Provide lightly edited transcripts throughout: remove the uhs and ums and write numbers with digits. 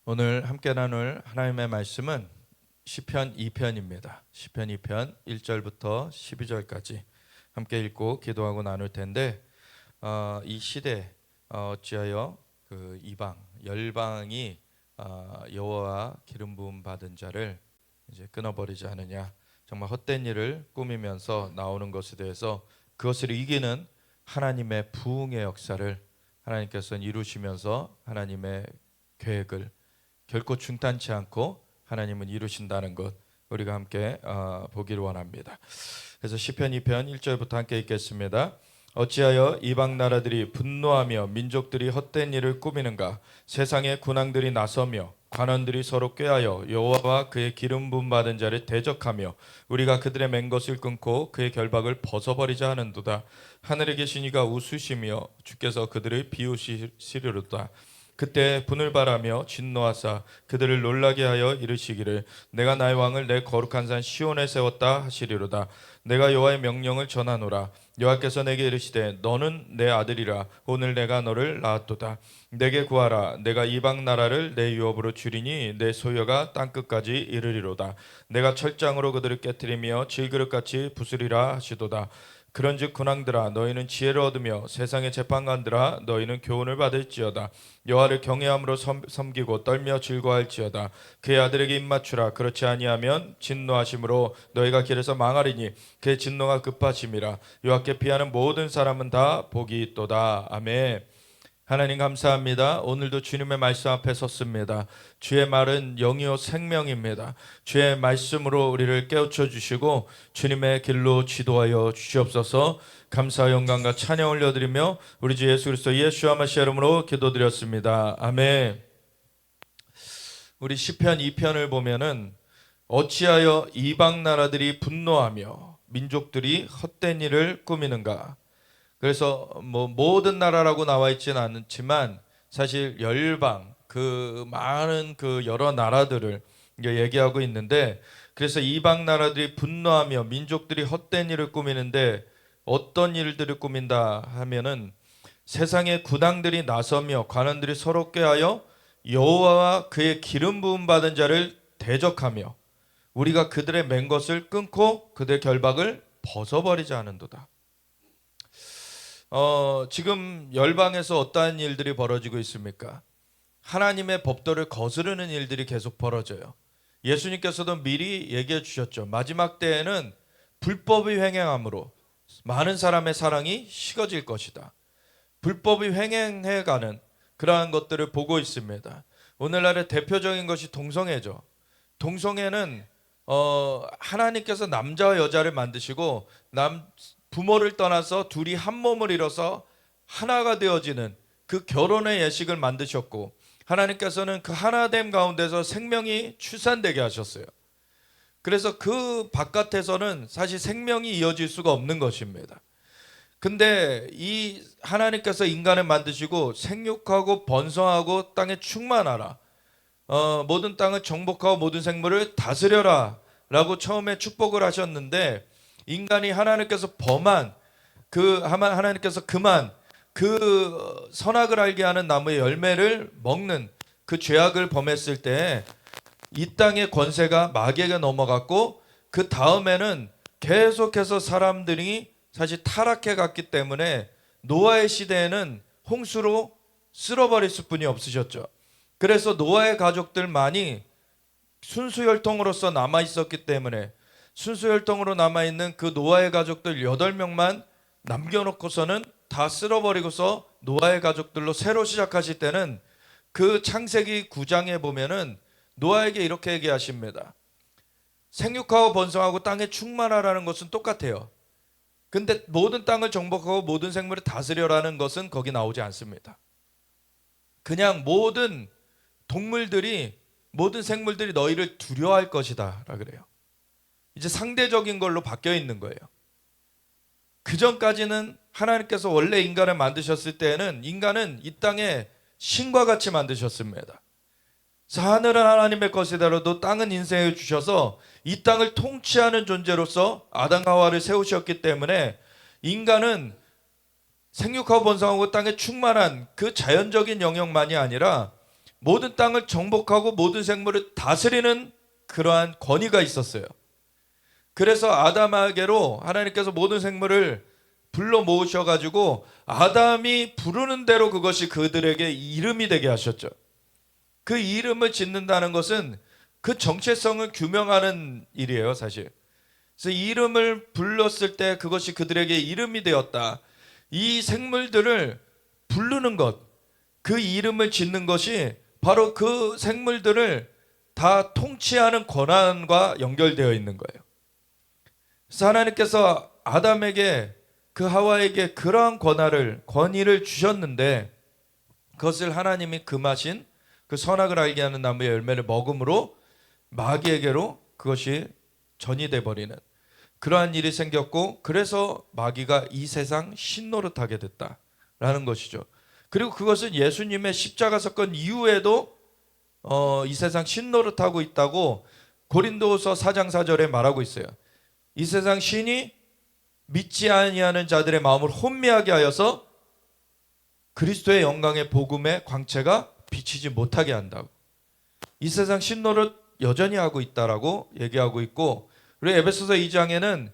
오늘 함께 나눌 하나님의 말씀은 시편 2편입니다. 시편 2편 1절부터 12절까지 함께 읽고 기도하고 나눌 텐데 이 시대 어찌하여 그 이방 열방이 여호와 기름 부음 받은 자를 이제 끊어버리지 않으냐, 정말 헛된 일을 꾸미면서 나오는 것에 대해서 그것을 이기는 하나님의 부흥의 역사를 하나님께서는 이루시면서 하나님의 계획을 결코 중단치 않고 하나님은 이루신다는 것, 우리가 함께 보기를 원합니다. 그래서 시편 2편 1절부터 함께 읽겠습니다. 어찌하여 이방 나라들이 분노하며 민족들이 헛된 일을 꾸미는가? 세상의 군왕들이 나서며 관원들이 서로 꾀하여 여호와와 그의 기름 부음 받은 자를 대적하며 우리가 그들의 맨 것을 끊고 그의 결박을 벗어버리자 하는도다. 하늘에 계신 이가 웃으시며 주께서 그들을 비우시리로다. 그때 분을 바라며 진노하사 그들을 놀라게 하여 이르시기를 내가 나의 왕을 내 거룩한 산 시온에 세웠다 하시리로다. 내가 여호와의 명령을 전하노라. 여호와께서 내게 이르시되 너는 내 아들이라. 오늘 내가 너를 낳았도다. 내게 구하라. 내가 이방 나라를 내 유업으로 주리니 내 소유가 땅끝까지 이르리로다. 내가 철장으로 그들을 깨뜨리며 질그릇같이 부수리라 하시도다. 그런즉 군왕들아 너희는 지혜를 얻으며 세상의 재판관들아 너희는 교훈을 받을지어다. 여호와를 경외함으로 섬기고 떨며 즐거워할지어다. 그의 아들에게 입맞추라. 그렇지 아니하면 진노하심으로 너희가 길에서 망하리니 그의 진노가 급하심이라. 여호와께 피하는 모든 사람은 다 복이 있도다. 아멘. 하나님 감사합니다. 오늘도 주님의 말씀 앞에 섰습니다. 주의 말은 영이요 생명입니다. 주의 말씀으로 우리를 깨우쳐 주시고 주님의 길로 지도하여 주시옵소서. 감사와 영광과 찬양 올려드리며 우리 주 예수 그리스도 예수와 마시아 이름으로 기도드렸습니다. 아멘. 우리 시편 2편을 보면은 어찌하여 이방 나라들이 분노하며 민족들이 헛된 일을 꾸미는가? 그래서 모든 나라라고 나와 있지는 않지만 사실 열방, 그 많은 그 여러 나라들을 얘기하고 있는데, 그래서 이방 나라들이 분노하며 민족들이 헛된 일을 꾸미는데 어떤 일들을 꾸민다 하면은 세상의 군왕들이 나서며 관원들이 서로 꾀하여 여호와와 그의 기름 부음 받은 자를 대적하며 우리가 그들의 맨 것을 끊고 그들의 결박을 벗어버리지 않은도다. 지금 열방에서 어떠한 일들이 벌어지고 있습니까? 하나님의 법도를 거스르는 일들이 계속 벌어져요. 예수님께서도 미리 얘기해 주셨죠. 마지막 때에는 불법이 횡행함으로 많은 사람의 사랑이 식어질 것이다. 불법이 횡행해가는 그러한 것들을 보고 있습니다. 오늘날의 대표적인 것이 동성애죠. 동성애는 하나님께서 남자와 여자를 만드시고 부모를 떠나서 둘이 한 몸을 이뤄서 하나가 되어지는 그 결혼의 예식을 만드셨고, 하나님께서는 그 하나됨 가운데서 생명이 출산되게 하셨어요. 그래서 그 바깥에서는 사실 생명이 이어질 수가 없는 것입니다. 근데 이 하나님께서 인간을 만드시고 생육하고 번성하고 땅에 충만하라, 모든 땅을 정복하고 모든 생물을 다스려라 라고 처음에 축복을 하셨는데, 인간이 하나님께서 하나님께서 그만 그 선악을 알게 하는 나무의 열매를 먹는 그 죄악을 범했을 때 이 땅의 권세가 마귀에게 넘어갔고, 그 다음에는 계속해서 사람들이 사실 타락해 갔기 때문에 노아의 시대에는 홍수로 쓸어버릴 수뿐이 없으셨죠. 그래서 노아의 가족들만이 순수혈통으로서 남아 있었기 때문에 순수혈통으로 남아있는 그 노아의 가족들 8명만 남겨놓고서는 다 쓸어버리고서 노아의 가족들로 새로 시작하실 때는 그 창세기 9장에 보면은 노아에게 이렇게 얘기하십니다. 생육하고 번성하고 땅에 충만하라는 것은 똑같아요. 근데 모든 땅을 정복하고 모든 생물을 다스려라는 것은 거기 나오지 않습니다. 그냥 모든 생물들이 너희를 두려워할 것이다 라 그래요. 이제 상대적인 걸로 바뀌어 있는 거예요. 그 전까지는 하나님께서 원래 인간을 만드셨을 때에는 인간은 이 땅에 신과 같이 만드셨습니다. 하늘은 하나님의 것이더라도 땅은 인생을 주셔서 이 땅을 통치하는 존재로서 아담과 하와를 세우셨기 때문에 인간은 생육하고 번성하고 땅에 충만한 그 자연적인 영역만이 아니라 모든 땅을 정복하고 모든 생물을 다스리는 그러한 권위가 있었어요. 그래서 아담에게로 하나님께서 모든 생물을 불러 모으셔가지고 아담이 부르는 대로 그것이 그들에게 이름이 되게 하셨죠. 그 이름을 짓는다는 것은 그 정체성을 규명하는 일이에요, 사실. 그래서 이름을 불렀을 때 그것이 그들에게 이름이 되었다. 이 생물들을 부르는 것, 그 이름을 짓는 것이 바로 그 생물들을 다 통치하는 권한과 연결되어 있는 거예요. 그래서 하나님께서 아담에게 그 하와에게 그러한 권위를 주셨는데 그것을 하나님이 금하신 그 선악을 알게 하는 나무의 열매를 먹음으로 마귀에게로 그것이 전이돼 버리는 그러한 일이 생겼고, 그래서 마귀가 이 세상 신노릇하게 됐다라는 것이죠. 그리고 그것은 예수님의 십자가 사건 이후에도 이 세상 신노릇하고 있다고 고린도서 4장 4절에 말하고 있어요. 이 세상 신이 믿지 아니하는 자들의 마음을 혼미하게 하여서 그리스도의 영광의 복음의 광채가 비치지 못하게 한다고. 이 세상 신노릇 여전히 하고 있다라고 얘기하고 있고, 그리고 에베소서 2장에는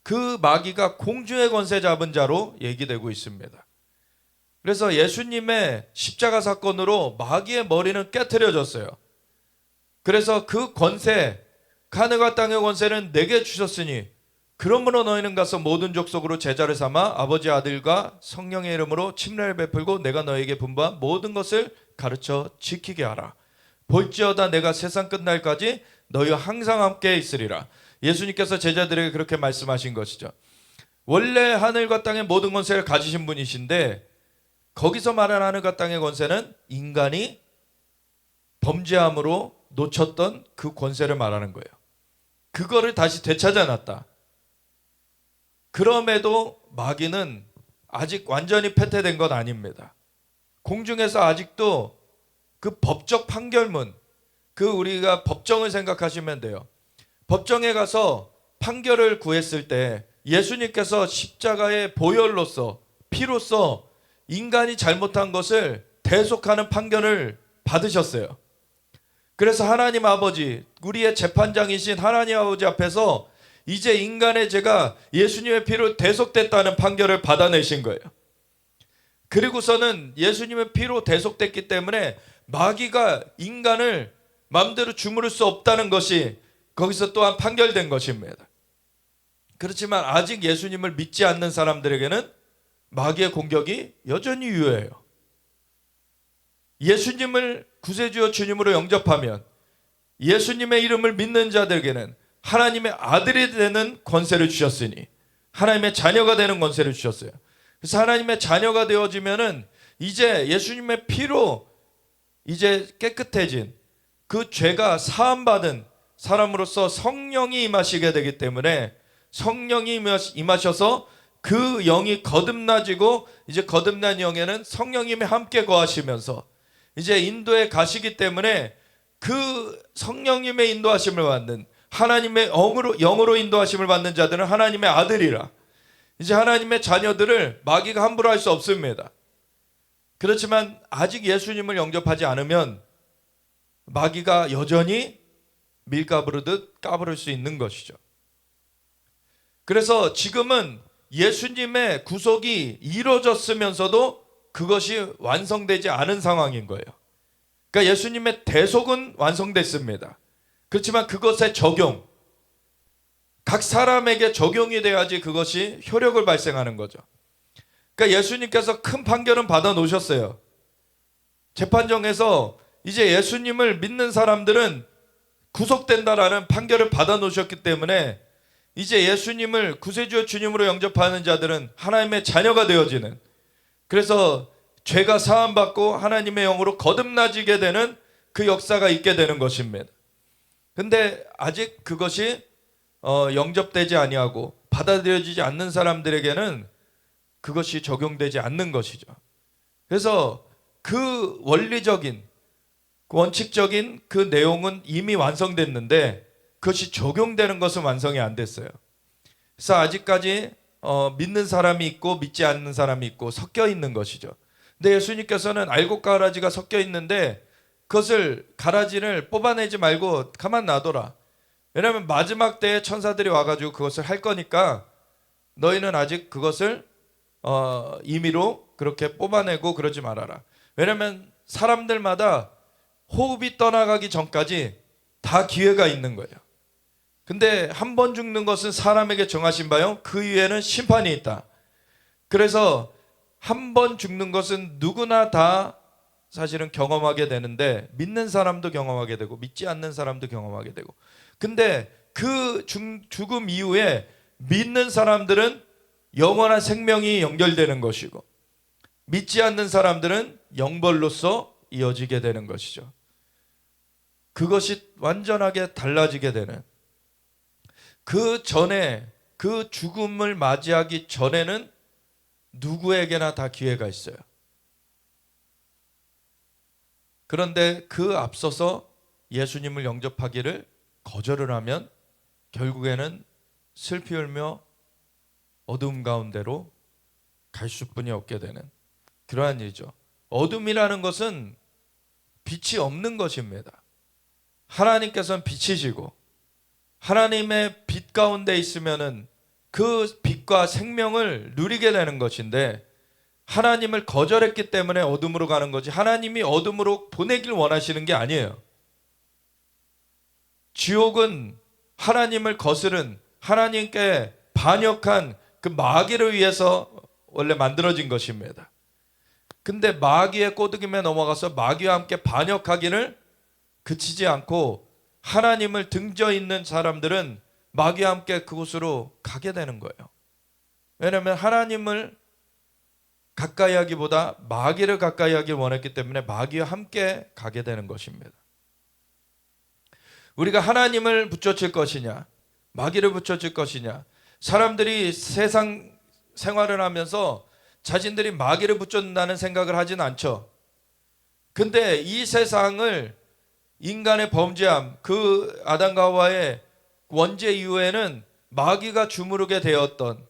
그 마귀가 공중의 권세 잡은 자로 얘기되고 있습니다. 그래서 예수님의 십자가 사건으로 마귀의 머리는 깨트려졌어요. 그래서 그 권세, 하늘과 땅의 권세는 내게 주셨으니 그러므로 너희는 가서 모든 족속으로 제자를 삼아 아버지 아들과 성령의 이름으로 침례를 베풀고 내가 너희에게 분부한 모든 것을 가르쳐 지키게 하라. 볼지어다 내가 세상 끝날까지 너희와 항상 함께 있으리라. 예수님께서 제자들에게 그렇게 말씀하신 것이죠. 원래 하늘과 땅의 모든 권세를 가지신 분이신데 거기서 말하는 하늘과 땅의 권세는 인간이 범죄함으로 놓쳤던 그 권세를 말하는 거예요. 그거를 다시 되찾아놨다. 그럼에도 마귀는 아직 완전히 패퇴된 건 아닙니다. 공중에서 아직도 그 법적 판결문, 그 우리가 법정을 생각하시면 돼요. 법정에 가서 판결을 구했을 때 예수님께서 십자가의 보혈로서 피로써 인간이 잘못한 것을 대속하는 판결을 받으셨어요. 그래서 하나님 아버지, 우리의 재판장이신 하나님 아버지 앞에서 이제 인간의 죄가 예수님의 피로 대속됐다는 판결을 받아내신 거예요. 그리고서는 예수님의 피로 대속됐기 때문에 마귀가 인간을 마음대로 주무를 수 없다는 것이 거기서 또한 판결된 것입니다. 그렇지만 아직 예수님을 믿지 않는 사람들에게는 마귀의 공격이 여전히 유효해요. 예수님을 구세주여 주님으로 영접하면 예수님의 이름을 믿는 자들에게는 하나님의 아들이 되는 권세를 주셨으니 하나님의 자녀가 되는 권세를 주셨어요. 그래서 하나님의 자녀가 되어지면은 이제 예수님의 피로 이제 깨끗해진 그 죄가 사함받은 사람으로서 성령이 임하시게 되기 때문에 성령이 임하셔서 그 영이 거듭나지고 이제 거듭난 영에는 성령님이 함께 거하시면서 이제 인도에 가시기 때문에 그 성령님의 인도하심을 받는 하나님의 영으로 인도하심을 받는 자들은 하나님의 아들이라. 이제 하나님의 자녀들을 마귀가 함부로 할 수 없습니다. 그렇지만 아직 예수님을 영접하지 않으면 마귀가 여전히 밀 까부르듯 까부를 수 있는 것이죠. 그래서 지금은 예수님의 구속이 이루어졌으면서도 그것이 완성되지 않은 상황인 거예요. 그러니까 예수님의 대속은 완성됐습니다. 그렇지만 그것의 적용, 각 사람에게 적용이 돼야지 그것이 효력을 발생하는 거죠. 그러니까 예수님께서 큰 판결은 받아 놓으셨어요. 재판정에서 이제 예수님을 믿는 사람들은 구속된다라는 판결을 받아 놓으셨기 때문에 이제 예수님을 구세주여 주님으로 영접하는 자들은 하나님의 자녀가 되어지는, 그래서 죄가 사함받고 하나님의 영으로 거듭나지게 되는 그 역사가 있게 되는 것입니다. 근데 아직 그것이 영접되지 아니하고 받아들여지지 않는 사람들에게는 그것이 적용되지 않는 것이죠. 그래서 그 원리적인, 원칙적인 그 내용은 이미 완성됐는데 그것이 적용되는 것은 완성이 안 됐어요. 그래서 아직까지 믿는 사람이 있고 믿지 않는 사람이 있고 섞여 있는 것이죠. 근데 예수님께서는 알곡과 가라지가 섞여 있는데 그것을 가라지를 뽑아내지 말고 가만 놔둬라. 왜냐하면 마지막 때에 천사들이 와가지고 그것을 할 거니까 너희는 아직 그것을 임의로 그렇게 뽑아내고 그러지 말아라. 왜냐하면 사람들마다 호흡이 떠나가기 전까지 다 기회가 있는 거예요. 근데 한 번 죽는 것은 사람에게 정하신 바요, 그 위에는 심판이 있다. 그래서 한 번 죽는 것은 누구나 다 사실은 경험하게 되는데, 믿는 사람도 경험하게 되고 믿지 않는 사람도 경험하게 되고, 근데 그 죽음 이후에 믿는 사람들은 영원한 생명이 연결되는 것이고, 믿지 않는 사람들은 영벌로서 이어지게 되는 것이죠. 그것이 완전하게 달라지게 되는, 그 전에, 그 죽음을 맞이하기 전에는 누구에게나 다 기회가 있어요. 그런데 그 앞서서 예수님을 영접하기를 거절을 하면 결국에는 슬피 울며 어둠 가운데로 갈 수뿐이 없게 되는 그러한 일이죠. 어둠이라는 것은 빛이 없는 것입니다. 하나님께서는 빛이시고 하나님의 빛 가운데 있으면은 그 빛과 생명을 누리게 되는 것인데, 하나님을 거절했기 때문에 어둠으로 가는 거지, 하나님이 어둠으로 보내길 원하시는 게 아니에요. 지옥은 하나님을 거스른, 하나님께 반역한 그 마귀를 위해서 원래 만들어진 것입니다. 근데 마귀의 꼬드김에 넘어가서 마귀와 함께 반역하기를 그치지 않고 하나님을 등져 있는 사람들은 마귀와 함께 그곳으로 가게 되는 거예요. 왜냐하면 하나님을 가까이 하기보다 마귀를 가까이 하길 원했기 때문에 마귀와 함께 가게 되는 것입니다. 우리가 하나님을 붙여칠 것이냐, 마귀를 붙여칠 것이냐. 사람들이 세상 생활을 하면서 자신들이 마귀를 붙잡는다는 생각을 하진 않죠. 근데 이 세상을, 인간의 범죄함, 그 아담과 하와의 원죄 이후에는 마귀가 주무르게 되었던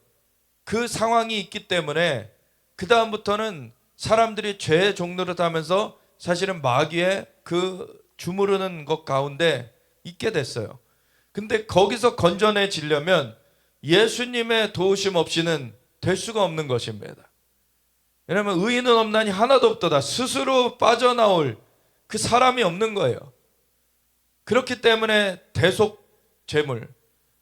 그 상황이 있기 때문에 그 다음부터는 사람들이 죄의 종로를 타면서 사실은 마귀의 그 주무르는 것 가운데 있게 됐어요. 근데 거기서 건져내지려면 예수님의 도우심 없이는 될 수가 없는 것입니다. 왜냐하면 의인은 없나니 하나도 없도다. 스스로 빠져나올 그 사람이 없는 거예요. 그렇기 때문에 대속 제물,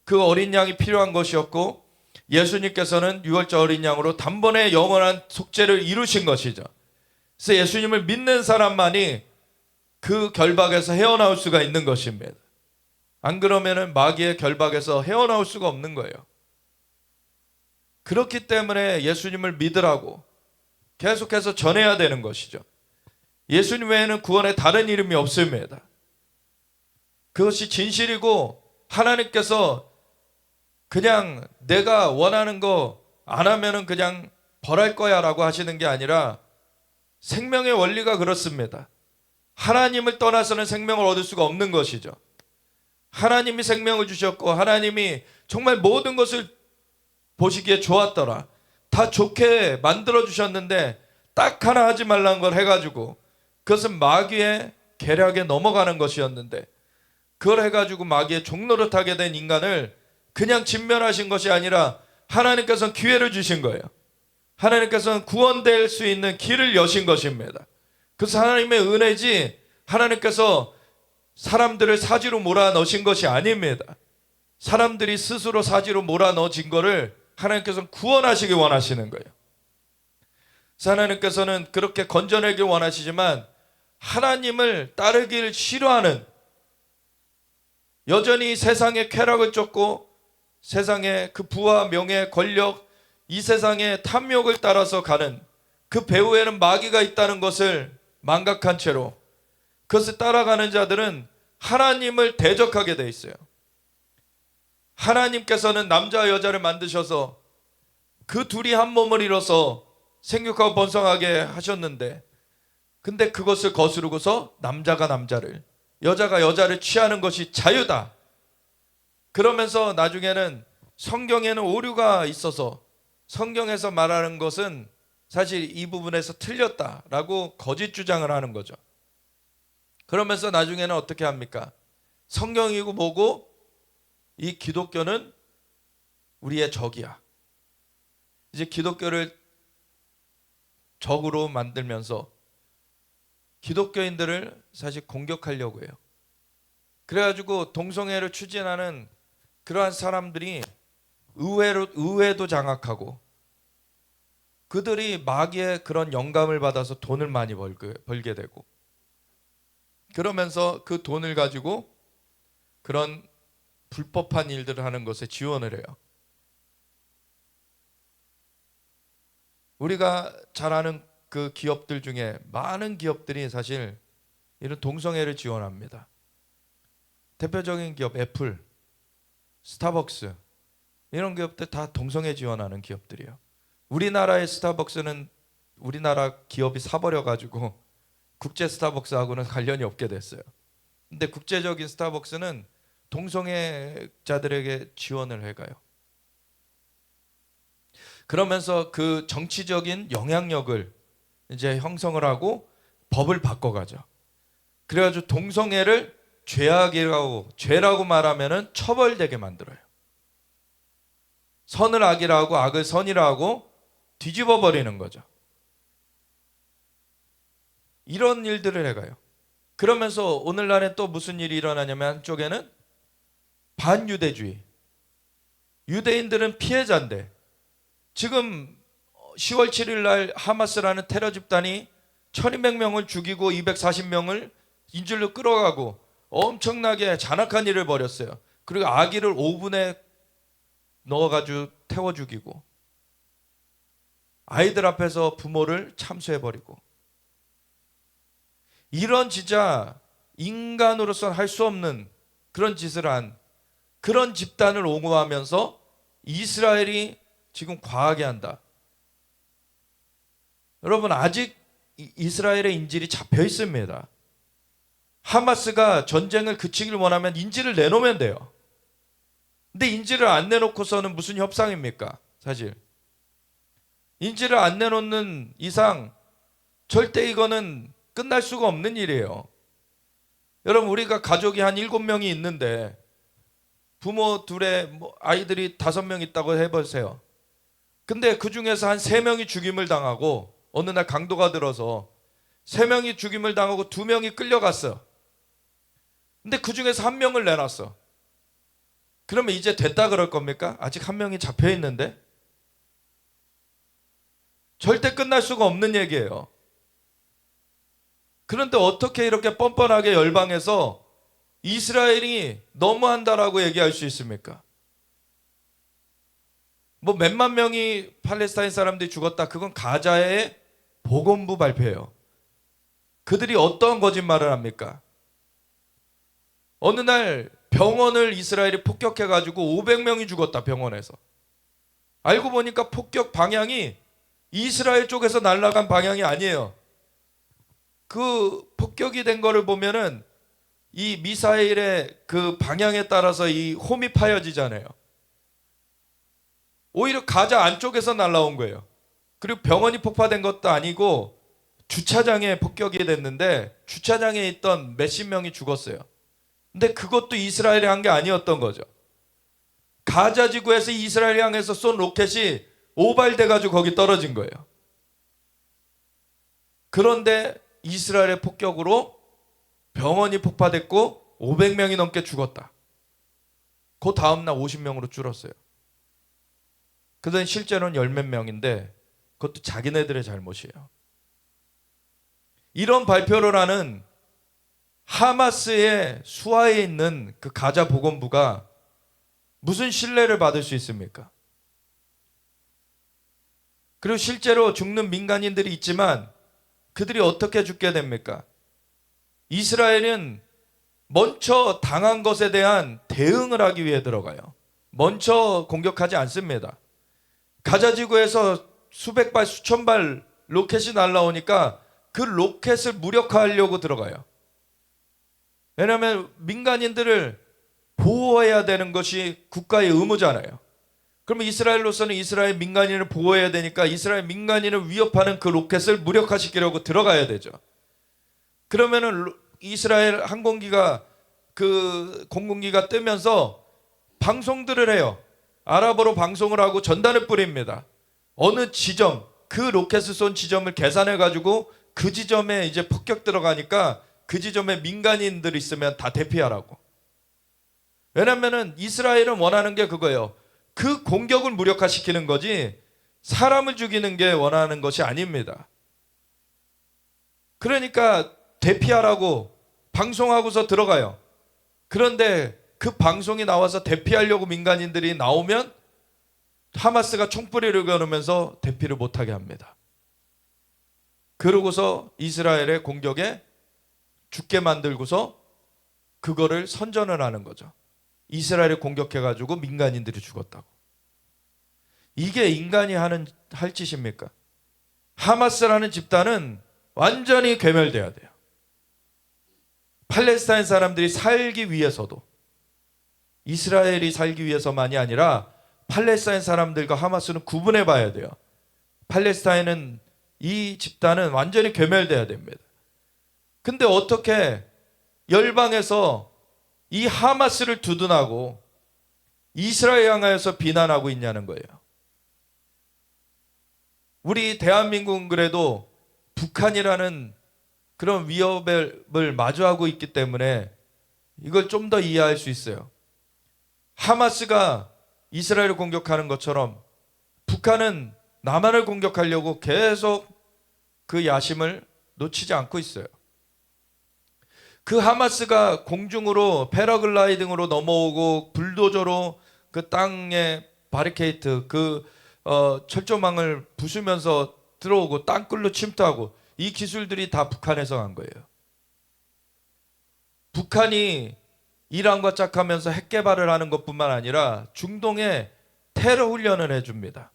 그 어린 양이 필요한 것이었고, 예수님께서는 유월절 어린 양으로 단번에 영원한 속죄를 이루신 것이죠. 그래서 예수님을 믿는 사람만이 그 결박에서 헤어나올 수가 있는 것입니다. 안 그러면은 마귀의 결박에서 헤어나올 수가 없는 거예요. 그렇기 때문에 예수님을 믿으라고 계속해서 전해야 되는 것이죠. 예수님 외에는 구원에 다른 이름이 없습니다. 그것이 진실이고, 하나님께서 그냥 내가 원하는 거 안 하면은 그냥 벌할 거야 라고 하시는 게 아니라, 생명의 원리가 그렇습니다. 하나님을 떠나서는 생명을 얻을 수가 없는 것이죠. 하나님이 생명을 주셨고, 하나님이 정말 모든 것을 보시기에 좋았더라, 다 좋게 만들어 주셨는데 딱 하나 하지 말라는 걸 해가지고, 그것은 마귀의 계략에 넘어가는 것이었는데, 그걸 해가지고 마귀의 종로를 타게 된 인간을 그냥 진멸하신 것이 아니라 하나님께서는 기회를 주신 거예요. 하나님께서는 구원될 수 있는 길을 여신 것입니다. 그래서 하나님의 은혜지, 하나님께서 사람들을 사지로 몰아넣으신 것이 아닙니다. 사람들이 스스로 사지로 몰아넣어진 거를 하나님께서는 구원하시기 원하시는 거예요. 그래서 하나님께서는 그렇게 건져내길 원하시지만, 하나님을 따르기를 싫어하는, 여전히 세상의 쾌락을 쫓고 세상의 그 부와 명예, 권력, 이 세상의 탐욕을 따라서 가는 그 배후에는 마귀가 있다는 것을 망각한 채로 그것을 따라가는 자들은 하나님을 대적하게 돼 있어요. 하나님께서는 남자와 여자를 만드셔서 그 둘이 한 몸을 이뤄서 생육하고 번성하게 하셨는데, 근데 그것을 거스르고서 남자가 남자를, 여자가 여자를 취하는 것이 자유다, 그러면서 나중에는 성경에는 오류가 있어서 성경에서 말하는 것은 사실 이 부분에서 틀렸다라고 거짓 주장을 하는 거죠. 그러면서 나중에는 어떻게 합니까? 성경이고 뭐고 이 기독교는 우리의 적이야. 이제 기독교를 적으로 만들면서 기독교인들을 사실 공격하려고 해요. 그래가지고 동성애를 추진하는 그러한 사람들이 의회도 장악하고 그들이 마귀의 그런 영감을 받아서 돈을 많이 벌게 되고 그러면서 그 돈을 가지고 그런 불법한 일들을 하는 것에 지원을 해요. 우리가 잘 아는 그 기업들 중에 많은 기업들이 사실 이런 동성애를 지원합니다. 대표적인 기업 애플, 스타벅스 이런 기업들 다 동성애 지원하는 기업들이에요. 우리나라의 스타벅스는 우리나라 기업이 사버려가지고 국제 스타벅스하고는 관련이 없게 됐어요. 근데 국제적인 스타벅스는 동성애자들에게 지원을 해가요. 그러면서 그 정치적인 영향력을 이제 형성을 하고 법을 바꿔가죠. 그래가지고 동성애를 죄라고 말하면은 처벌되게 만들어요. 선을 악이라고 악을 선이라고 뒤집어 버리는 거죠. 이런 일들을 해가요. 그러면서 오늘날에 또 무슨 일이 일어나냐면 한쪽에는 반유대주의. 유대인들은 피해자인데 지금 10월 7일 날 하마스라는 테러 집단이 1200명을 죽이고 240명을 인질로 끌어가고 엄청나게 잔악한 일을 벌였어요. 그리고 아기를 오븐에 넣어가지고 태워 죽이고 아이들 앞에서 부모를 참수해버리고 이런 진짜 인간으로서는 할 수 없는 그런 짓을 한 그런 집단을 옹호하면서 이스라엘이 지금 과하게 한다. 여러분 아직 이스라엘의 인질이 잡혀 있습니다. 하마스가 전쟁을 그치길 원하면 인질을 내놓으면 돼요. 근데 인질을 안 내놓고서는 무슨 협상입니까? 사실 인질을 안 내놓는 이상 절대 이거는 끝날 수가 없는 일이에요. 여러분 우리가 가족이 한 7명이 있는데 부모 둘에 아이들이 5명 있다고 해보세요. 근데 그 중에서 한 3명이 죽임을 당하고 어느 날 강도가 들어서 3명이 죽임을 당하고 2명이 끌려갔어. 근데 그 중에서 1명을 내놨어. 그러면 이제 됐다 그럴 겁니까? 아직 1명이 잡혀 있는데? 절대 끝날 수가 없는 얘기예요. 그런데 어떻게 이렇게 뻔뻔하게 열방해서 이스라엘이 너무한다라고 얘기할 수 있습니까? 뭐 몇만 명이 팔레스타인 사람들이 죽었다. 그건 가자의 보건부 발표예요. 그들이 어떤 거짓말을 합니까? 어느 날 병원을 이스라엘이 폭격해가지고 500명이 죽었다. 병원에서. 알고 보니까 폭격 방향이 이스라엘 쪽에서 날아간 방향이 아니에요. 그 폭격이 된 거를 보면은 이 미사일의 그 방향에 따라서 이 홈이 파여지잖아요. 오히려 가자 안쪽에서 날아온 거예요. 그리고 병원이 폭파된 것도 아니고 주차장에 폭격이 됐는데 주차장에 있던 몇십 명이 죽었어요. 근데 그것도 이스라엘이 한 게 아니었던 거죠. 가자 지구에서 이스라엘이 향해서 쏜 로켓이 오발돼가지고 거기 떨어진 거예요. 그런데 이스라엘의 폭격으로 병원이 폭파됐고 500명이 넘게 죽었다. 그 다음날 50명으로 줄었어요. 그전 실제로는 10몇 명인데 그것도 자기네들의 잘못이에요. 이런 발표를 하는 하마스의 수하에 있는 그 가자 보건부가 무슨 신뢰를 받을 수 있습니까? 그리고 실제로 죽는 민간인들이 있지만 그들이 어떻게 죽게 됩니까? 이스라엘은 먼저 당한 것에 대한 대응을 하기 위해 들어가요. 먼저 공격하지 않습니다. 가자 지구에서 수백 발, 수천 발 로켓이 날라오니까 그 로켓을 무력화하려고 들어가요. 왜냐하면 민간인들을 보호해야 되는 것이 국가의 의무잖아요. 그러면 이스라엘로서는 이스라엘 민간인을 보호해야 되니까 이스라엘 민간인을 위협하는 그 로켓을 무력화시키려고 들어가야 되죠. 그러면은 이스라엘 항공기가 그 공군기가 뜨면서 방송들을 해요. 아랍어로 방송을 하고 전단을 뿌립니다. 어느 지점, 그 로켓을 쏜 지점을 계산해 가지고 그 지점에 이제 폭격 들어가니까 그 지점에 민간인들 있으면 다 대피하라고. 왜냐면은 이스라엘은 원하는 게 그거예요. 그 공격을 무력화시키는 거지 사람을 죽이는 게 원하는 것이 아닙니다. 그러니까 대피하라고 방송하고서 들어가요. 그런데 그 방송이 나와서 대피하려고 민간인들이 나오면 하마스가 총뿌리를 겨누면서 대피를 못하게 합니다. 그러고서 이스라엘의 공격에 죽게 만들고서 그거를 선전을 하는 거죠. 이스라엘을 공격해가지고 민간인들이 죽었다고. 이게 인간이 할 짓입니까? 하마스라는 집단은 완전히 괴멸돼야 돼요. 팔레스타인 사람들이 살기 위해서도, 이스라엘이 살기 위해서만이 아니라 팔레스타인 사람들과 하마스는 구분해 봐야 돼요. 팔레스타인은, 이 집단은 완전히 괴멸돼야 됩니다. 근데 어떻게 열방에서 이 하마스를 두둔하고 이스라엘 향하여서 비난하고 있냐는 거예요. 우리 대한민국은 그래도 북한이라는 그런 위협을 마주하고 있기 때문에 이걸 좀 더 이해할 수 있어요. 하마스가 이스라엘을 공격하는 것처럼 북한은 남한을 공격하려고 계속 그 야심을 놓치지 않고 있어요. 그 하마스가 공중으로 패러글라이딩으로 넘어오고 불도저로 그 땅에 바리케이트, 철조망을 부수면서 들어오고 땅굴로 침투하고, 이 기술들이 다 북한에서 간 거예요. 북한이 이란과 짝하면서 핵 개발을 하는 것뿐만 아니라 중동에 테러 훈련을 해줍니다.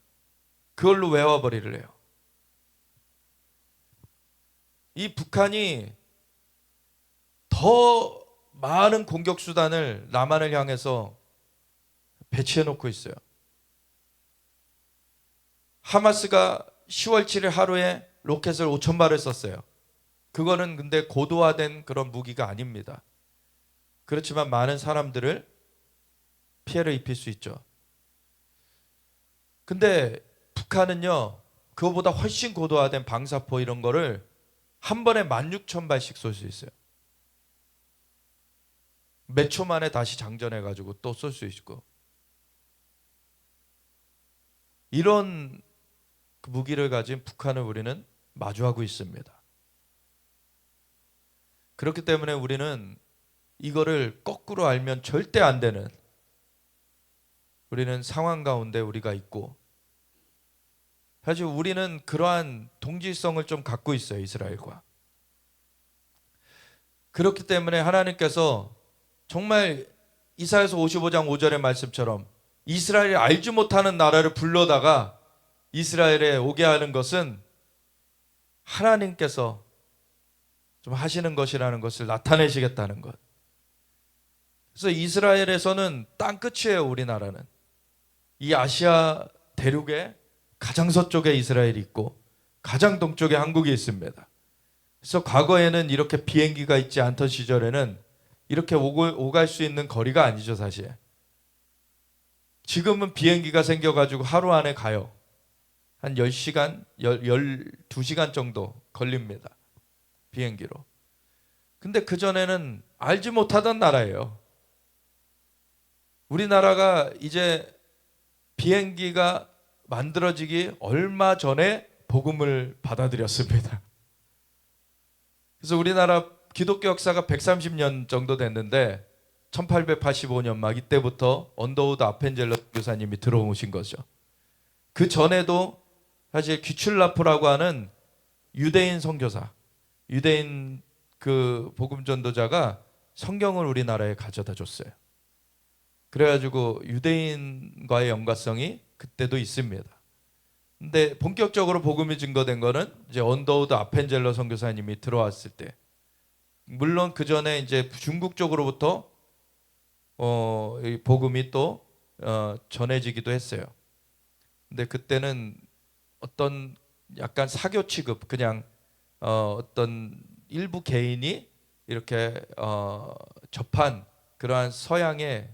그걸로 외화벌이를 해요. 이 북한이 더 많은 공격 수단을 남한을 향해서 배치해 놓고 있어요. 하마스가 10월 7일 하루에 로켓을 5,000발을 썼어요. 그거는 근데 고도화된 그런 무기가 아닙니다. 그렇지만 많은 사람들을 피해를 입힐 수 있죠. 근데 북한은요, 그거보다 훨씬 고도화된 방사포 이런 거를 한 번에 16,000발씩 쏠 수 있어요. 몇 초 만에 다시 장전해가지고 또 쏠 수 있고. 이런 무기를 가진 북한을 우리는 마주하고 있습니다. 그렇기 때문에 우리는 이거를 거꾸로 알면 절대 안 되는, 우리는 상황 가운데 우리가 있고, 사실 우리는 그러한 동질성을 좀 갖고 있어요, 이스라엘과. 그렇기 때문에 하나님께서 정말 이사야서 55장 5절의 말씀처럼 이스라엘이 알지 못하는 나라를 불러다가 이스라엘에 오게 하는 것은 하나님께서 좀 하시는 것이라는 것을 나타내시겠다는 것. 그래서 이스라엘에서는 땅 끝이에요, 우리나라는. 이 아시아 대륙의 가장 서쪽에 이스라엘이 있고 가장 동쪽에 한국이 있습니다. 그래서 과거에는 이렇게 비행기가 있지 않던 시절에는 이렇게 오갈 수 있는 거리가 아니죠, 사실. 지금은 비행기가 생겨가지고 하루 안에 가요. 한 10시간, 12시간 정도 걸립니다, 비행기로. 근데 그전에는 알지 못하던 나라예요. 우리나라가 이제 비행기가 만들어지기 얼마 전에 복음을 받아들였습니다. 그래서 우리나라 기독교 역사가 130년 정도 됐는데 1885년 막 이때부터 언더우드 아펜젤러 교사님이 들어오신 거죠. 그 전에도 사실 귀출라프라고 하는 유대인 선교사, 유대인 그 복음 전도자가 성경을 우리나라에 가져다 줬어요. 그래가지고 유대인과의 연관성이 그때도 있습니다. 근데 본격적으로 복음이 증거된 거는 이제 언더우드 아펜젤러 선교사님이 들어왔을 때, 물론 그 전에 이제 중국 쪽으로부터 이 복음이 또 전해지기도 했어요. 근데 그때는 어떤 약간 사교 취급, 그냥 어떤 일부 개인이 이렇게 접한 그러한 서양의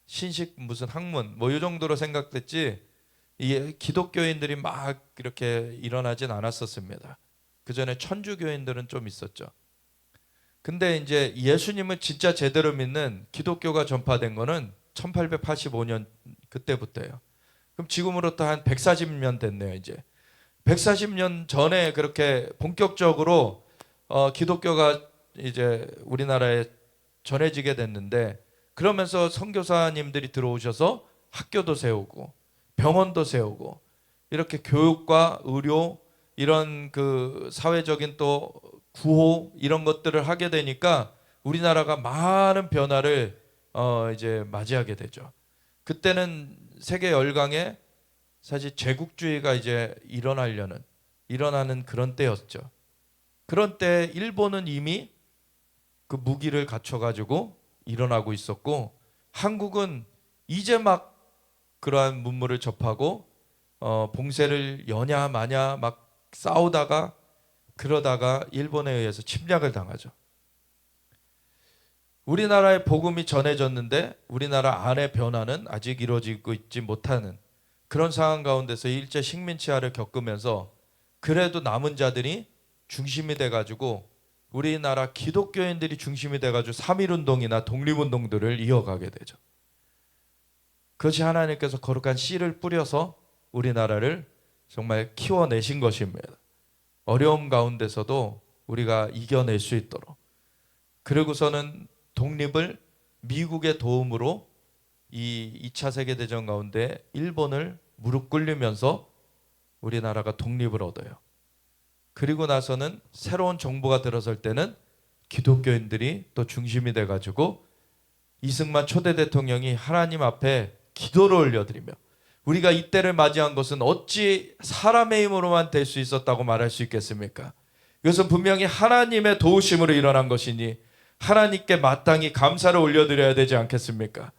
신식 무슨 학문 뭐 이 정도로 생각됐지, 이 기독교인들이 막 이렇게 일어나진 않았었습니다. 그 전에 천주교인들은 좀 있었죠. 근데 이제 예수님을 진짜 제대로 믿는 기독교가 전파된 거는 1885년 그때부터예요. 그럼 지금으로부터 한 140년 됐네요, 이제. 140년 전에 그렇게 본격적으로 기독교가 이제 우리나라에 전해지게 됐는데, 그러면서 선교사님들이 들어오셔서 학교도 세우고 병원도 세우고 이렇게 교육과 의료 이런 그 사회적인 또 구호 이런 것들을 하게 되니까 우리나라가 많은 변화를 이제 맞이하게 되죠. 그때는 세계 열강에 사실 제국주의가 이제 일어나는 그런 때였죠. 그런 때 일본은 이미 그 무기를 갖춰가지고 일어나고 있었고, 한국은 이제 막 그러한 문물을 접하고 봉쇄를 여냐 마냐 막 싸우다가 그러다가 일본에 의해서 침략을 당하죠. 우리나라의 복음이 전해졌는데 우리나라 안의 변화는 아직 이루어지고 있지 못하는 그런 상황 가운데서 일제 식민치하를 겪으면서 그래도 남은 자들이 중심이 돼가지고 우리나라 기독교인들이 중심이 돼가지고 3.1운동이나 독립운동들을 이어가게 되죠. 그것이 하나님께서 거룩한 씨를 뿌려서 우리나라를 정말 키워내신 것입니다. 어려움 가운데서도 우리가 이겨낼 수 있도록. 그리고서는 독립을 미국의 도움으로 이 2차 세계대전 가운데 일본을 무릎 꿇리면서 우리나라가 독립을 얻어요. 그리고 나서는 새로운 정부가 들어설 때는 기독교인들이 또 중심이 돼가지고 이승만 초대 대통령이 하나님 앞에 기도를 올려드리며, 우리가 이때를 맞이한 것은 어찌 사람의 힘으로만 될 수 있었다고 말할 수 있겠습니까? 이것은 분명히 하나님의 도우심으로 일어난 것이니 하나님께 마땅히 감사를 올려드려야 되지 않겠습니까?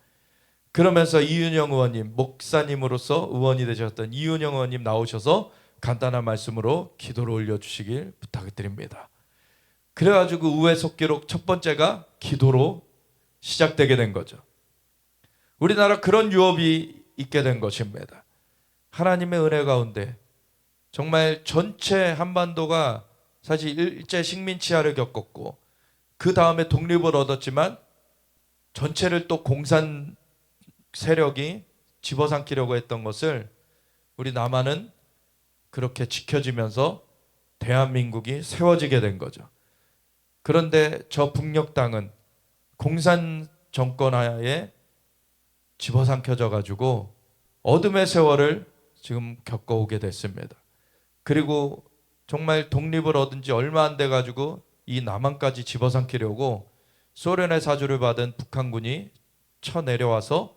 그러면서 이윤영 의원님, 목사님으로서 의원이 되셨던 이윤영 의원님 나오셔서 간단한 말씀으로 기도를 올려주시길 부탁드립니다. 그래가지고 의회 속기록 첫 번째가 기도로 시작되게 된 거죠. 우리나라 그런 유업이 있게 된 것입니다. 하나님의 은혜 가운데 정말 전체 한반도가 사실 일제 식민치하를 겪었고 그 다음에 독립을 얻었지만 전체를 또 공산 세력이 집어삼키려고 했던 것을 우리 남한은 그렇게 지켜지면서 대한민국이 세워지게 된 거죠. 그런데 저 북녘 땅은 공산 정권 하에 집어삼켜져 가지고 어둠의 세월을 지금 겪어오게 됐습니다. 그리고 정말 독립을 얻은 지 얼마 안 돼 가지고 이 남한까지 집어삼키려고 소련의 사주를 받은 북한군이 쳐내려와서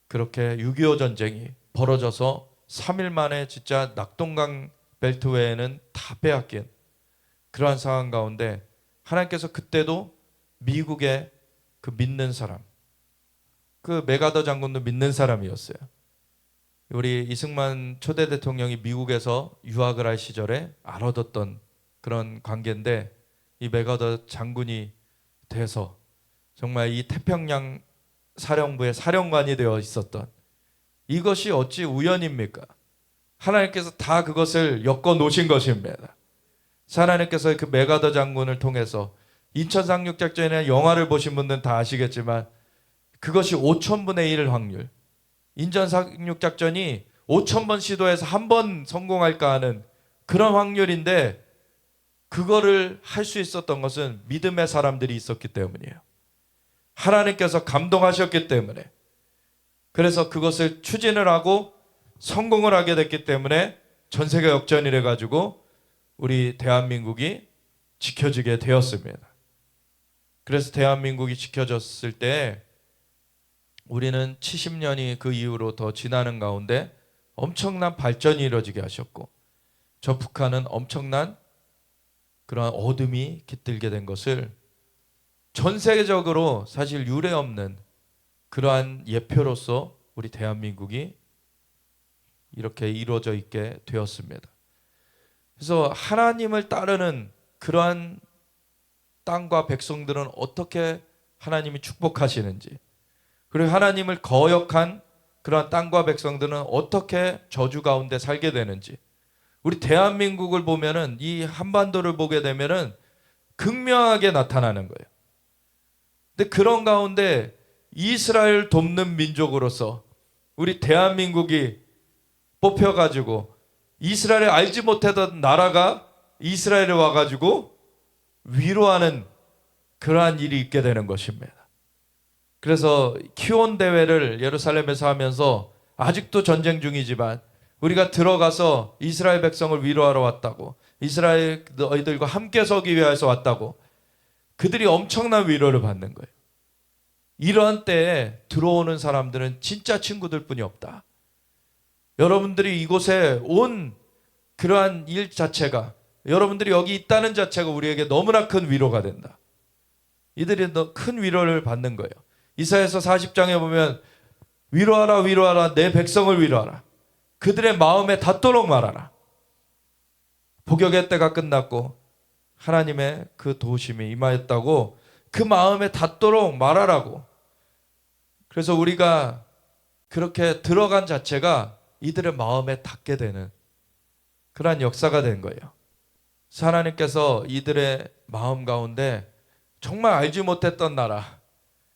그렇게 6.25 전쟁이 벌어져서 3일 만에 진짜 낙동강 벨트웨이는 다 빼앗긴 그러한 상황 가운데 하나님께서 그때도 미국의 그 믿는 사람, 그 메가더 장군도 믿는 사람이었어요. 우리 이승만 초대 대통령이 미국에서 유학을 할 시절에 알아뒀던 그런 관계인데, 이 메가더 장군이 돼서 정말 이 태평양 사령부의 사령관이 되어 있었던, 이것이 어찌 우연입니까? 하나님께서 다 그것을 엮어 놓으신 것입니다. 하나님께서 그 메가더 장군을 통해서 인천 상륙작전이나 영화를 보신 분들은 다 아시겠지만 그것이 5,000분의 1 확률, 인천 상륙작전이 5,000번 시도해서 한 번 성공할까 하는 그런 확률인데, 그거를 할 수 있었던 것은 믿음의 사람들이 있었기 때문이에요. 하나님께서 감동하셨기 때문에, 그래서 그것을 추진을 하고 성공을 하게 됐기 때문에 전 세계 역전이 돼가지고 우리 대한민국이 지켜지게 되었습니다. 그래서 대한민국이 지켜졌을 때 우리는 70년이 그 이후로 더 지나는 가운데 엄청난 발전이 이루어지게 하셨고, 저 북한은 엄청난 그러한 어둠이 깃들게 된 것을 전 세계적으로 사실 유례 없는 그러한 예표로서 우리 대한민국이 이렇게 이루어져 있게 되었습니다. 그래서 하나님을 따르는 그러한 땅과 백성들은 어떻게 하나님이 축복하시는지, 그리고 하나님을 거역한 그러한 땅과 백성들은 어떻게 저주 가운데 살게 되는지, 우리 대한민국을 보면은, 이 한반도를 보게 되면은 극명하게 나타나는 거예요. 근데 그런 가운데 이스라엘 돕는 민족으로서 우리 대한민국이 뽑혀가지고 이스라엘을 알지 못하던 나라가 이스라엘에 와가지고 위로하는 그러한 일이 있게 되는 것입니다. 그래서 키온 대회를 예루살렘에서 하면서, 아직도 전쟁 중이지만 우리가 들어가서 이스라엘 백성을 위로하러 왔다고, 이스라엘 너희들과 함께 서기 위해서 왔다고, 그들이 엄청난 위로를 받는 거예요. 이러한 때에 들어오는 사람들은 진짜 친구들 뿐이 없다. 여러분들이 이곳에 온 그러한 일 자체가, 여러분들이 여기 있다는 자체가 우리에게 너무나 큰 위로가 된다. 이들이 더 큰 위로를 받는 거예요. 이사야서 40장에 보면 위로하라 위로하라 내 백성을 위로하라, 그들의 마음에 닿도록 말하라. 복역의 때가 끝났고 하나님의 그 도우심이 임하였다고 그 마음에 닿도록 말하라고. 그래서 우리가 그렇게 들어간 자체가 이들의 마음에 닿게 되는 그러한 역사가 된 거예요. 하나님께서 이들의 마음 가운데 정말 알지 못했던 나라,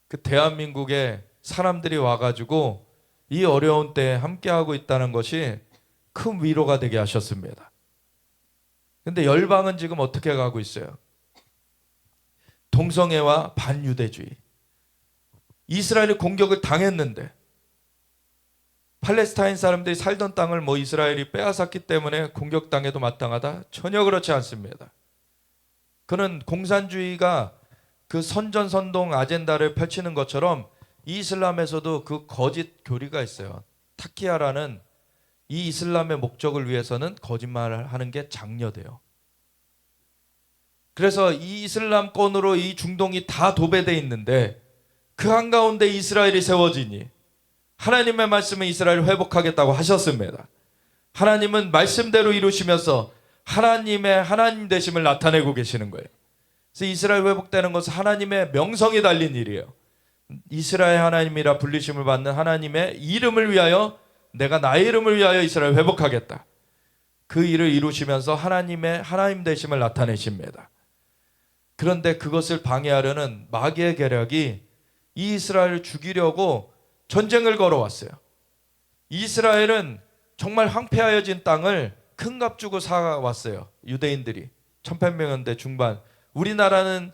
그 대한민국에 사람들이 와가지고 이 어려운 때에 함께하고 있다는 것이 큰 위로가 되게 하셨습니다. 근데 열방은 지금 어떻게 가고 있어요? 동성애와 반유대주의. 이스라엘이 공격을 당했는데 팔레스타인 사람들이 살던 땅을 이스라엘이 빼앗았기 때문에 공격당해도 마땅하다? 전혀 그렇지 않습니다. 그는 공산주의가 그 선전선동 아젠다를 펼치는 것처럼 이슬람에서도 그 거짓 교리가 있어요. 타키야라는 이 이슬람의 목적을 위해서는 거짓말을 하는 게 장려돼요. 그래서 이 이슬람권으로 이 중동이 다 도배되어 있는데 그 한가운데 이스라엘이 세워지니 하나님의 말씀은 이스라엘을 회복하겠다고 하셨습니다. 하나님은 말씀대로 이루시면서 하나님의 하나님 되심을 나타내고 계시는 거예요. 그래서 이스라엘 회복되는 것은 하나님의 명성이 달린 일이에요. 이스라엘 하나님이라 불리심을 받는 하나님의 이름을 위하여, 내가 나의 이름을 위하여 이스라엘 회복하겠다. 그 일을 이루시면서 하나님의 하나님 되심을 나타내십니다. 그런데 그것을 방해하려는 마귀의 계략이 이 이스라엘을 죽이려고 전쟁을 걸어왔어요. 이스라엘은 정말 황폐하여진 땅을 큰 값 주고 사왔어요. 유대인들이 1800년대 중반. 우리나라는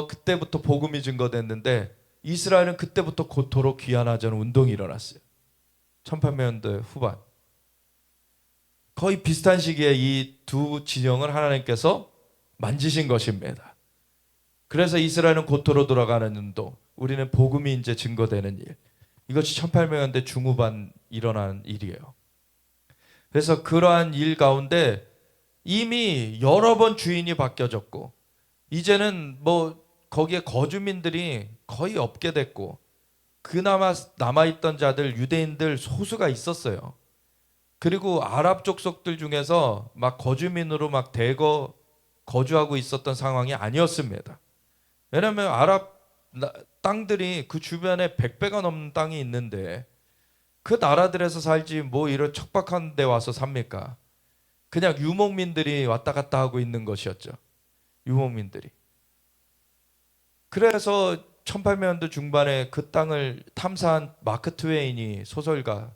그때부터 복음이 증거됐는데 이스라엘은 그때부터 고토록 귀환하자는 운동이 일어났어요. 1800년대 후반. 거의 비슷한 시기에 이 두 진영을 하나님께서 만지신 것입니다. 그래서 이스라엘은 고토로 돌아가는 운동, 우리는 복음이 이제 증거되는 일, 이것이 1800년대 중후반 일어난 일이에요. 그래서 그러한 일 가운데 이미 여러 번 주인이 바뀌어졌고 이제는 거기에 거주민들이 거의 없게 됐고, 그나마 남아있던 자들 유대인들 소수가 있었어요. 그리고 아랍 족속들 중에서 막 거주민으로 막 대거 거주하고 있었던 상황이 아니었습니다. 왜냐하면 아랍 땅들이 그 주변에 100배가 넘는 땅이 있는데 그 나라들에서 살지 이런 척박한 데 와서 삽니까? 그냥 유목민들이 왔다 갔다 하고 있는 것이었죠. 유목민들이. 그래서 1800년대 중반에 그 땅을 탐사한 마크 트웨인이, 소설가,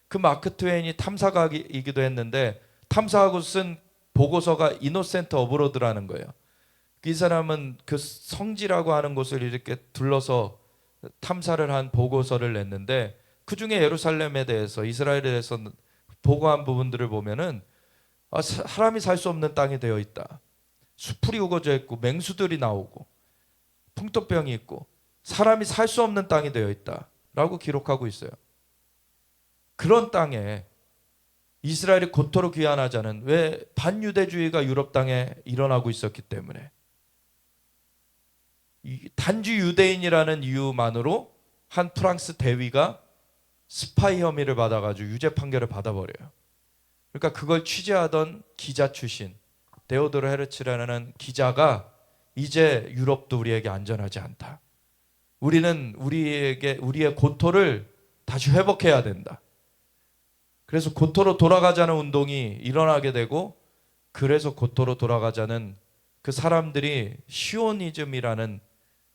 그 마크 트웨인이 탐사가이기도 했는데 탐사하고 쓴 보고서가 이노센트 어브로드라는 거예요. 이 사람은 그 성지라고 하는 곳을 이렇게 둘러서 탐사를 한 보고서를 냈는데 그 중에 예루살렘에 대해서, 이스라엘에 대해서 보고한 부분들을 보면은 사람이 살 수 없는 땅이 되어 있다. 수풀이 우거져 있고 맹수들이 나오고 풍토병이 있고 사람이 살 수 없는 땅이 되어 있다라고 기록하고 있어요. 그런 땅에 이스라엘이 고토로 귀환하자는, 왜 반유대주의가 유럽 땅에 일어나고 있었기 때문에, 단지 유대인이라는 이유만으로 한 프랑스 대위가 스파이 혐의를 받아가지고 유죄 판결을 받아버려요. 그러니까 그걸 취재하던 기자 출신 데오도르 헤르츠라는 기자가 이제 유럽도 우리에게 안전하지 않다. 우리는 우리의 고토를 다시 회복해야 된다. 그래서 고토로 돌아가자는 운동이 일어나게 되고, 그래서 고토로 돌아가자는 그 사람들이 시오니즘이라는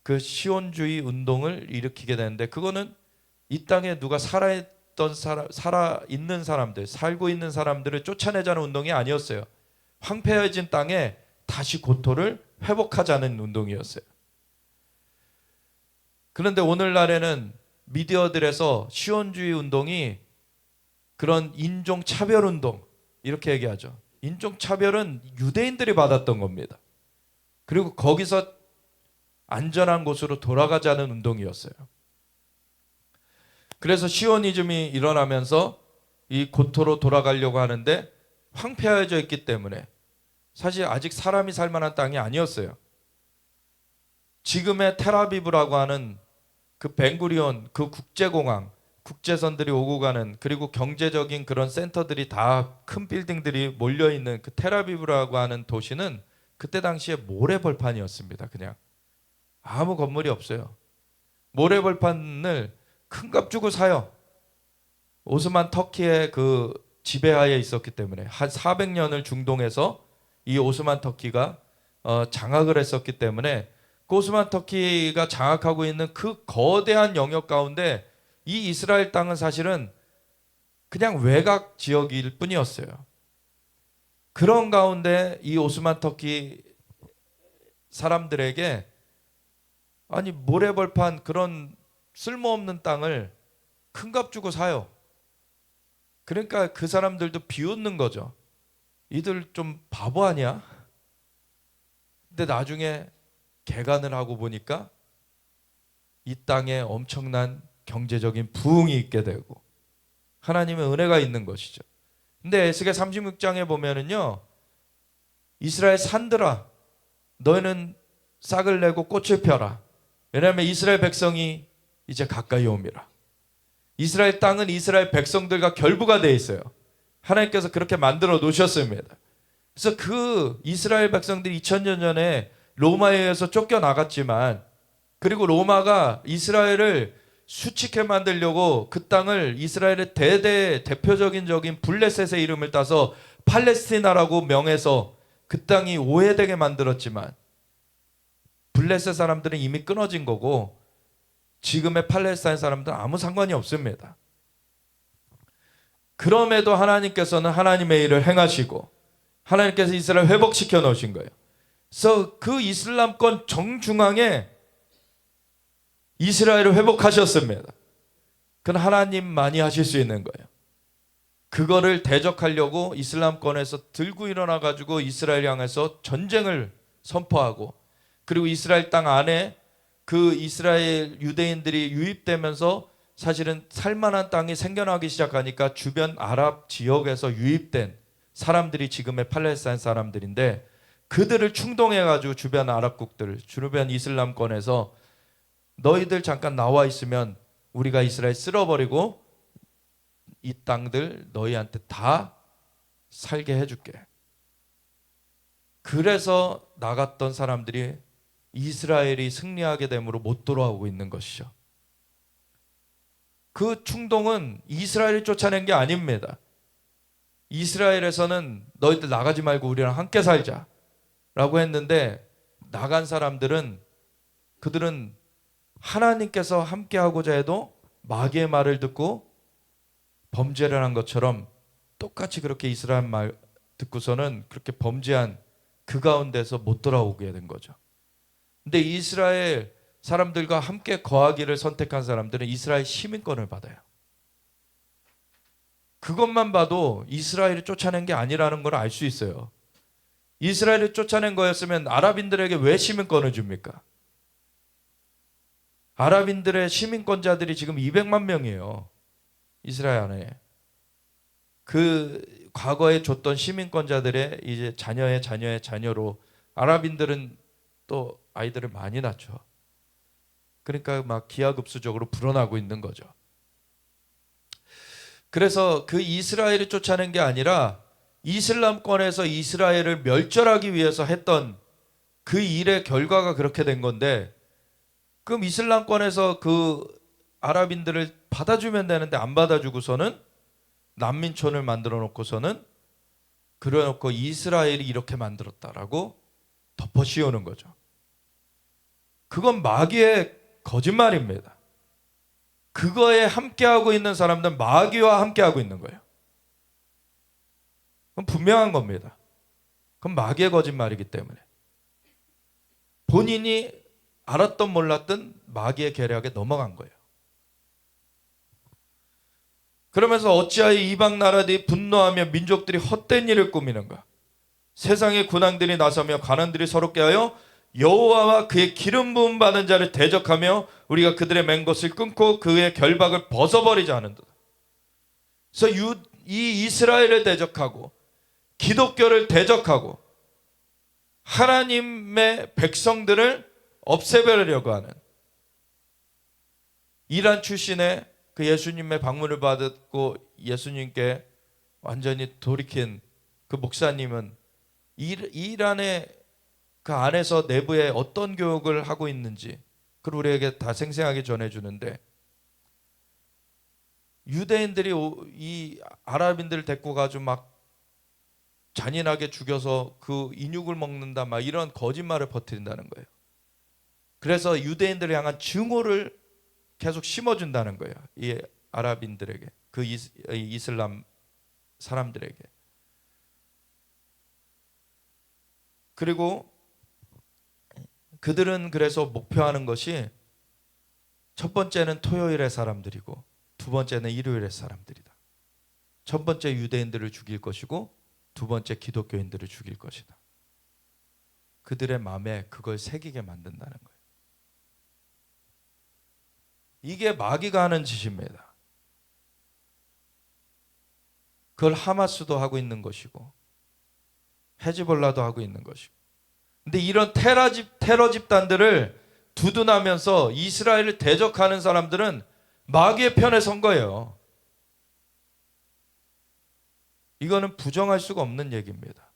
그 시온주의 운동을 일으키게 되는데, 그거는 이 땅에 누가 살아있는 사람들, 살고 있는 사람들을 쫓아내자는 운동이 아니었어요. 황폐해진 땅에 다시 고토를 회복하자는 운동이었어요. 그런데 오늘날에는 미디어들에서 시온주의 운동이 그런 인종차별 운동, 이렇게 얘기하죠. 인종차별은 유대인들이 받았던 겁니다. 그리고 거기서 안전한 곳으로 돌아가자는 운동이었어요. 그래서 시오니즘이 일어나면서 이 고토로 돌아가려고 하는데, 황폐해져 있기 때문에 사실 아직 사람이 살 만한 땅이 아니었어요. 지금의 텔아비브라고 하는 그 벤구리온 그 국제공항, 국제선들이 오고 가는, 그리고 경제적인 그런 센터들이 다 큰 빌딩들이 몰려있는 그 텔아비브라고 하는 도시는 그때 당시에 모래벌판이었습니다. 그냥 아무 건물이 없어요. 모래벌판을 큰 값 주고 사요. 오스만 터키의 그 지배하에 있었기 때문에 한 400년을 중동에서 이 오스만 터키가 장악을 했었기 때문에, 그 오스만 터키가 장악하고 있는 그 거대한 영역 가운데 이 이스라엘 땅은 사실은 그냥 외곽 지역일 뿐이었어요. 그런 가운데 이 오스만 터키 사람들에게, 아니 모래벌판 그런 쓸모없는 땅을 큰 값 주고 사요. 그러니까 그 사람들도 비웃는 거죠. 이들 좀 바보 아니야? 근데 나중에 개간을 하고 보니까 이 땅에 엄청난 경제적인 부흥이 있게 되고 하나님의 은혜가 있는 것이죠. 근데 에스겔 36장에 보면은요, 이스라엘 산들아 너희는 싹을 내고 꽃을 펴라. 왜냐하면 이스라엘 백성이 이제 가까이 옵니다. 이스라엘 땅은 이스라엘 백성들과 결부가 되어 있어요. 하나님께서 그렇게 만들어 놓으셨습니다. 그래서 그 이스라엘 백성들이 2000년 전에 로마에 의해서 쫓겨나갔지만, 그리고 로마가 이스라엘을 수치게 만들려고 그 땅을 이스라엘의 대표적인 블레셋의 이름을 따서 팔레스티나라고 명해서 그 땅이 오해되게 만들었지만, 블레셋 사람들은 이미 끊어진 거고 지금의 팔레스타인 사람들은 아무 상관이 없습니다. 그럼에도 하나님께서는 하나님의 일을 행하시고 하나님께서 이스라엘 회복시켜 놓으신 거예요. 그래서 그 이슬람권 정중앙에 이스라엘을 회복하셨습니다. 그건 하나님만이 하실 수 있는 거예요. 그거를 대적하려고 이슬람권에서 들고 일어나 가지고 이스라엘 향해서 전쟁을 선포하고, 그리고 이스라엘 땅 안에 그 이스라엘 유대인들이 유입되면서 사실은 살만한 땅이 생겨나기 시작하니까 주변 아랍 지역에서 유입된 사람들이 지금의 팔레스타인 사람들인데, 그들을 충동해가지고 주변 아랍국들, 주변 이슬람권에서 너희들 잠깐 나와 있으면 우리가 이스라엘 쓸어버리고 이 땅들 너희한테 다 살게 해줄게. 그래서 나갔던 사람들이 이스라엘이 승리하게 됨으로 못 돌아오고 있는 것이죠. 그 충동은 이스라엘이 쫓아낸 게 아닙니다. 이스라엘에서는 너희들 나가지 말고 우리랑 함께 살자 라고 했는데, 나간 사람들은 그들은 하나님께서 함께 하고자 해도 마귀의 말을 듣고 범죄를 한 것처럼 똑같이 그렇게 이스라엘 말 듣고서는 그렇게 범죄한 그 가운데서 못 돌아오게 된 거죠. 근데 이스라엘 사람들과 함께 거하기를 선택한 사람들은 이스라엘 시민권을 받아요. 그것만 봐도 이스라엘이 쫓아낸 게 아니라는 걸 알 수 있어요. 이스라엘이 쫓아낸 거였으면 아랍인들에게 왜 시민권을 줍니까? 아랍인들의 시민권자들이 지금 200만 명이에요. 이스라엘 안에. 그 과거에 줬던 시민권자들의 이제 자녀의 자녀로 아랍인들은 또 아이들을 많이 낳죠. 그러니까 막 기하급수적으로 불어나고 있는 거죠. 그래서 그 이스라엘이 쫓아낸 게 아니라 이슬람권에서 이스라엘을 멸절하기 위해서 했던 그 일의 결과가 그렇게 된 건데, 그럼 이슬람권에서 그 아랍인들을 받아주면 되는데 안 받아주고서는 난민촌을 만들어 놓고서는 그래놓고 이스라엘이 이렇게 만들었다라고 덮어 씌우는 거죠. 그건 마귀의 거짓말입니다. 그거에 함께하고 있는 사람들은 마귀와 함께하고 있는 거예요. 그건 분명한 겁니다. 그건 마귀의 거짓말이기 때문에 본인이 알았던 몰랐던 마귀의 계략에 넘어간 거예요. 그러면서 어찌하여 이방 나라들이 분노하며 민족들이 헛된 일을 꾸미는가? 세상의 군왕들이 나서며 관원들이 서로 깨하여 여호와와 그의 기름 부음 받은 자를 대적하며 우리가 그들의 맨 것을 끊고 그의 결박을 벗어버리자 하는도다. 그래서 이 이스라엘을 대적하고 기독교를 대적하고 하나님의 백성들을 없애버리려고 하는 이란 출신의 그 예수님의 방문을 받았고 예수님께 완전히 돌이킨 그 목사님은 이란의 그 안에서 내부에 어떤 교육을 하고 있는지 그걸 우리에게 다 생생하게 전해주는데, 유대인들이 이 아랍인들을 데리고 가지고 막 잔인하게 죽여서 그 인육을 먹는다 막 이런 거짓말을 퍼뜨린다는 거예요. 그래서 유대인들을 향한 증오를 계속 심어준다는 거예요. 이 아랍인들에게, 그 이슬람 사람들에게. 그리고 그들은 그래서 목표하는 것이 첫 번째는 토요일의 사람들이고 두 번째는 일요일의 사람들이다. 첫 번째 유대인들을 죽일 것이고 두 번째 기독교인들을 죽일 것이다. 그들의 마음에 그걸 새기게 만든다는 거예요. 이게 마귀가 하는 짓입니다. 그걸 하마스도 하고 있는 것이고 헤즈볼라도 하고 있는 것이고. 근데 이런 테러 집단들을 두둔하면서 이스라엘을 대적하는 사람들은 마귀의 편에 선 거예요. 이거는 부정할 수가 없는 얘기입니다.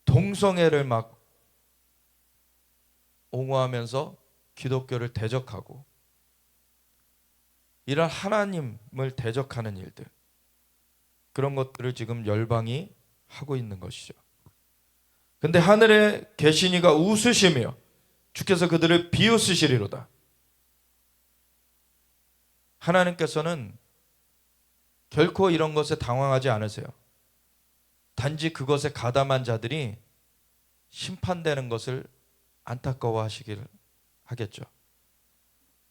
동성애를 막 옹호하면서 기독교를 대적하고 이런 하나님을 대적하는 일들, 그런 것들을 지금 열방이 하고 있는 것이죠. 근데 하늘에 계시니가 웃으시며 주께서 그들을 비웃으시리로다. 하나님께서는 결코 이런 것에 당황하지 않으세요. 단지 그것에 가담한 자들이 심판되는 것을 안타까워하시길 하겠죠.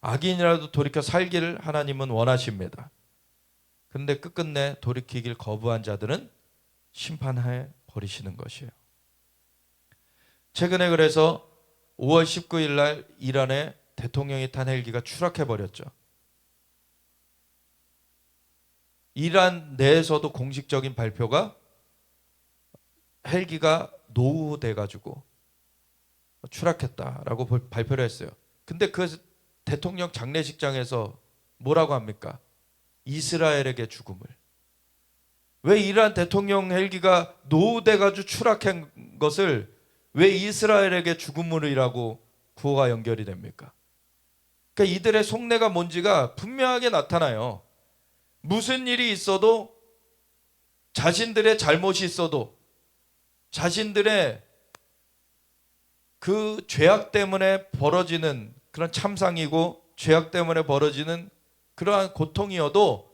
악인이라도 돌이켜 살기를 하나님은 원하십니다. 그런데 끝끝내 돌이키길 거부한 자들은 심판해 버리시는 것이에요. 최근에 그래서 5월 19일 날 이란의 대통령이 탄 헬기가 추락해 버렸죠. 이란 내에서도 공식적인 발표가 헬기가 노후돼 가지고 추락했다라고 발표를 했어요. 근데 그 대통령 장례식장에서 뭐라고 합니까? 이스라엘에게 죽음을. 왜 이란 대통령 헬기가 노후돼 가지고 추락한 것을 왜 이스라엘에게 죽음을이라고 구호가 연결이 됩니까? 그러니까 이들의 속내가 뭔지가 분명하게 나타나요. 무슨 일이 있어도, 자신들의 잘못이 있어도, 자신들의 그 죄악 때문에 벌어지는 그런 참상이고 죄악 때문에 벌어지는 그러한 고통이어도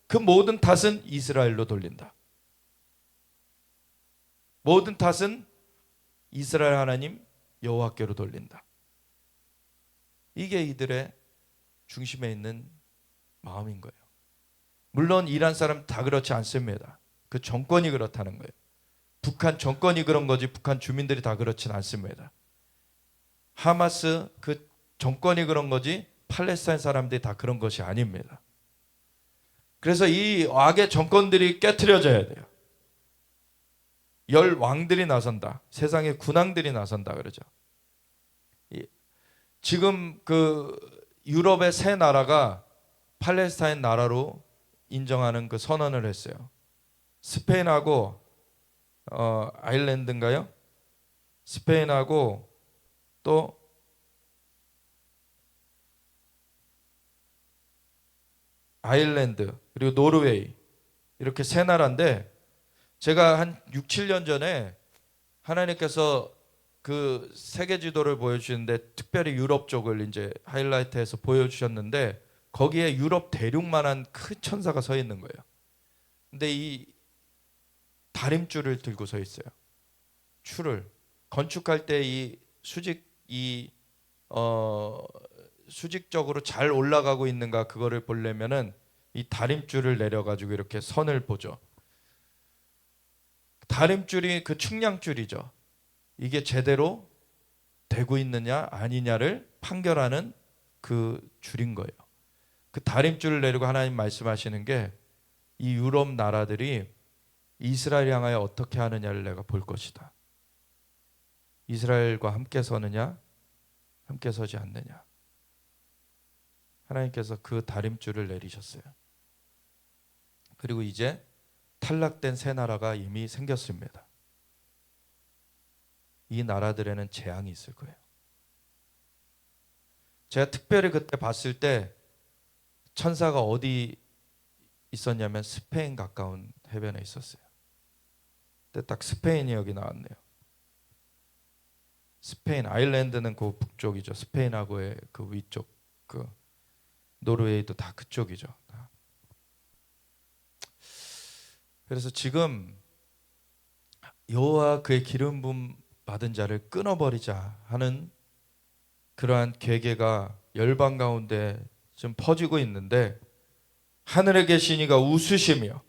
그 모든 탓은 이스라엘로 돌린다. 모든 탓은 이스라엘 하나님 여호와께로 돌린다. 이게 이들의 중심에 있는 마음인 거예요. 물론 이란 사람 다 그렇지 않습니다. 그 정권이 그렇다는 거예요. 북한 정권이 그런 거지 북한 주민들이 다 그렇진 않습니다. 하마스 그 정권이 그런 거지 팔레스타인 사람들이 다 그런 것이 아닙니다. 그래서 이 악의 정권들이 깨트려져야 돼요. 열 왕들이 나선다. 세상의 군왕들이 나선다 그러죠. 지금 그 유럽의 세 나라가 팔레스타인 나라로 인정하는 그 선언을 했어요. 스페인하고 아일랜드인가요? 스페인하고 또 아일랜드 그리고 노르웨이 이렇게 세 나라인데 제가 한 6, 7년 전에 하나님께서 그 세계 지도를 보여주시는데 특별히 유럽 쪽을 이제 하이라이트해서 보여주셨는데 거기에 유럽 대륙만한 큰 천사가 서 있는 거예요. 근데 이 다림줄을 들고 서 있어요. 줄을 건축할 때 이 수직적으로 잘 올라가고 있는가 그거를 보려면은 이 다림줄을 내려가지고 이렇게 선을 보죠. 다림줄이 그 측량줄이죠. 이게 제대로 되고 있느냐 아니냐를 판결하는 그 줄인 거예요. 그 다림줄을 내리고 하나님 말씀하시는 게 이 유럽 나라들이 이스라엘 향하여 어떻게 하느냐를 내가 볼 것이다. 이스라엘과 함께 서느냐 함께 서지 않느냐. 하나님께서 그 다림줄을 내리셨어요. 그리고 이제 탈락된 새 나라가 이미 생겼습니다. 이 나라들에는 재앙이 있을 거예요. 제가 특별히 그때 봤을 때 천사가 어디 있었냐면 스페인 가까운 해변에 있었어요. 근데 딱 스페인이 여기 나왔네요. 스페인, 아일랜드는 그 북쪽이죠. 스페인하고의 그 위쪽, 그 노르웨이도 다 그쪽이죠. 다. 그래서 지금 여호와 그의 기름 부음 받은 자를 끊어버리자 하는 그러한 계계가 열방 가운데 좀 퍼지고 있는데 하늘에 계신 이가 웃으시며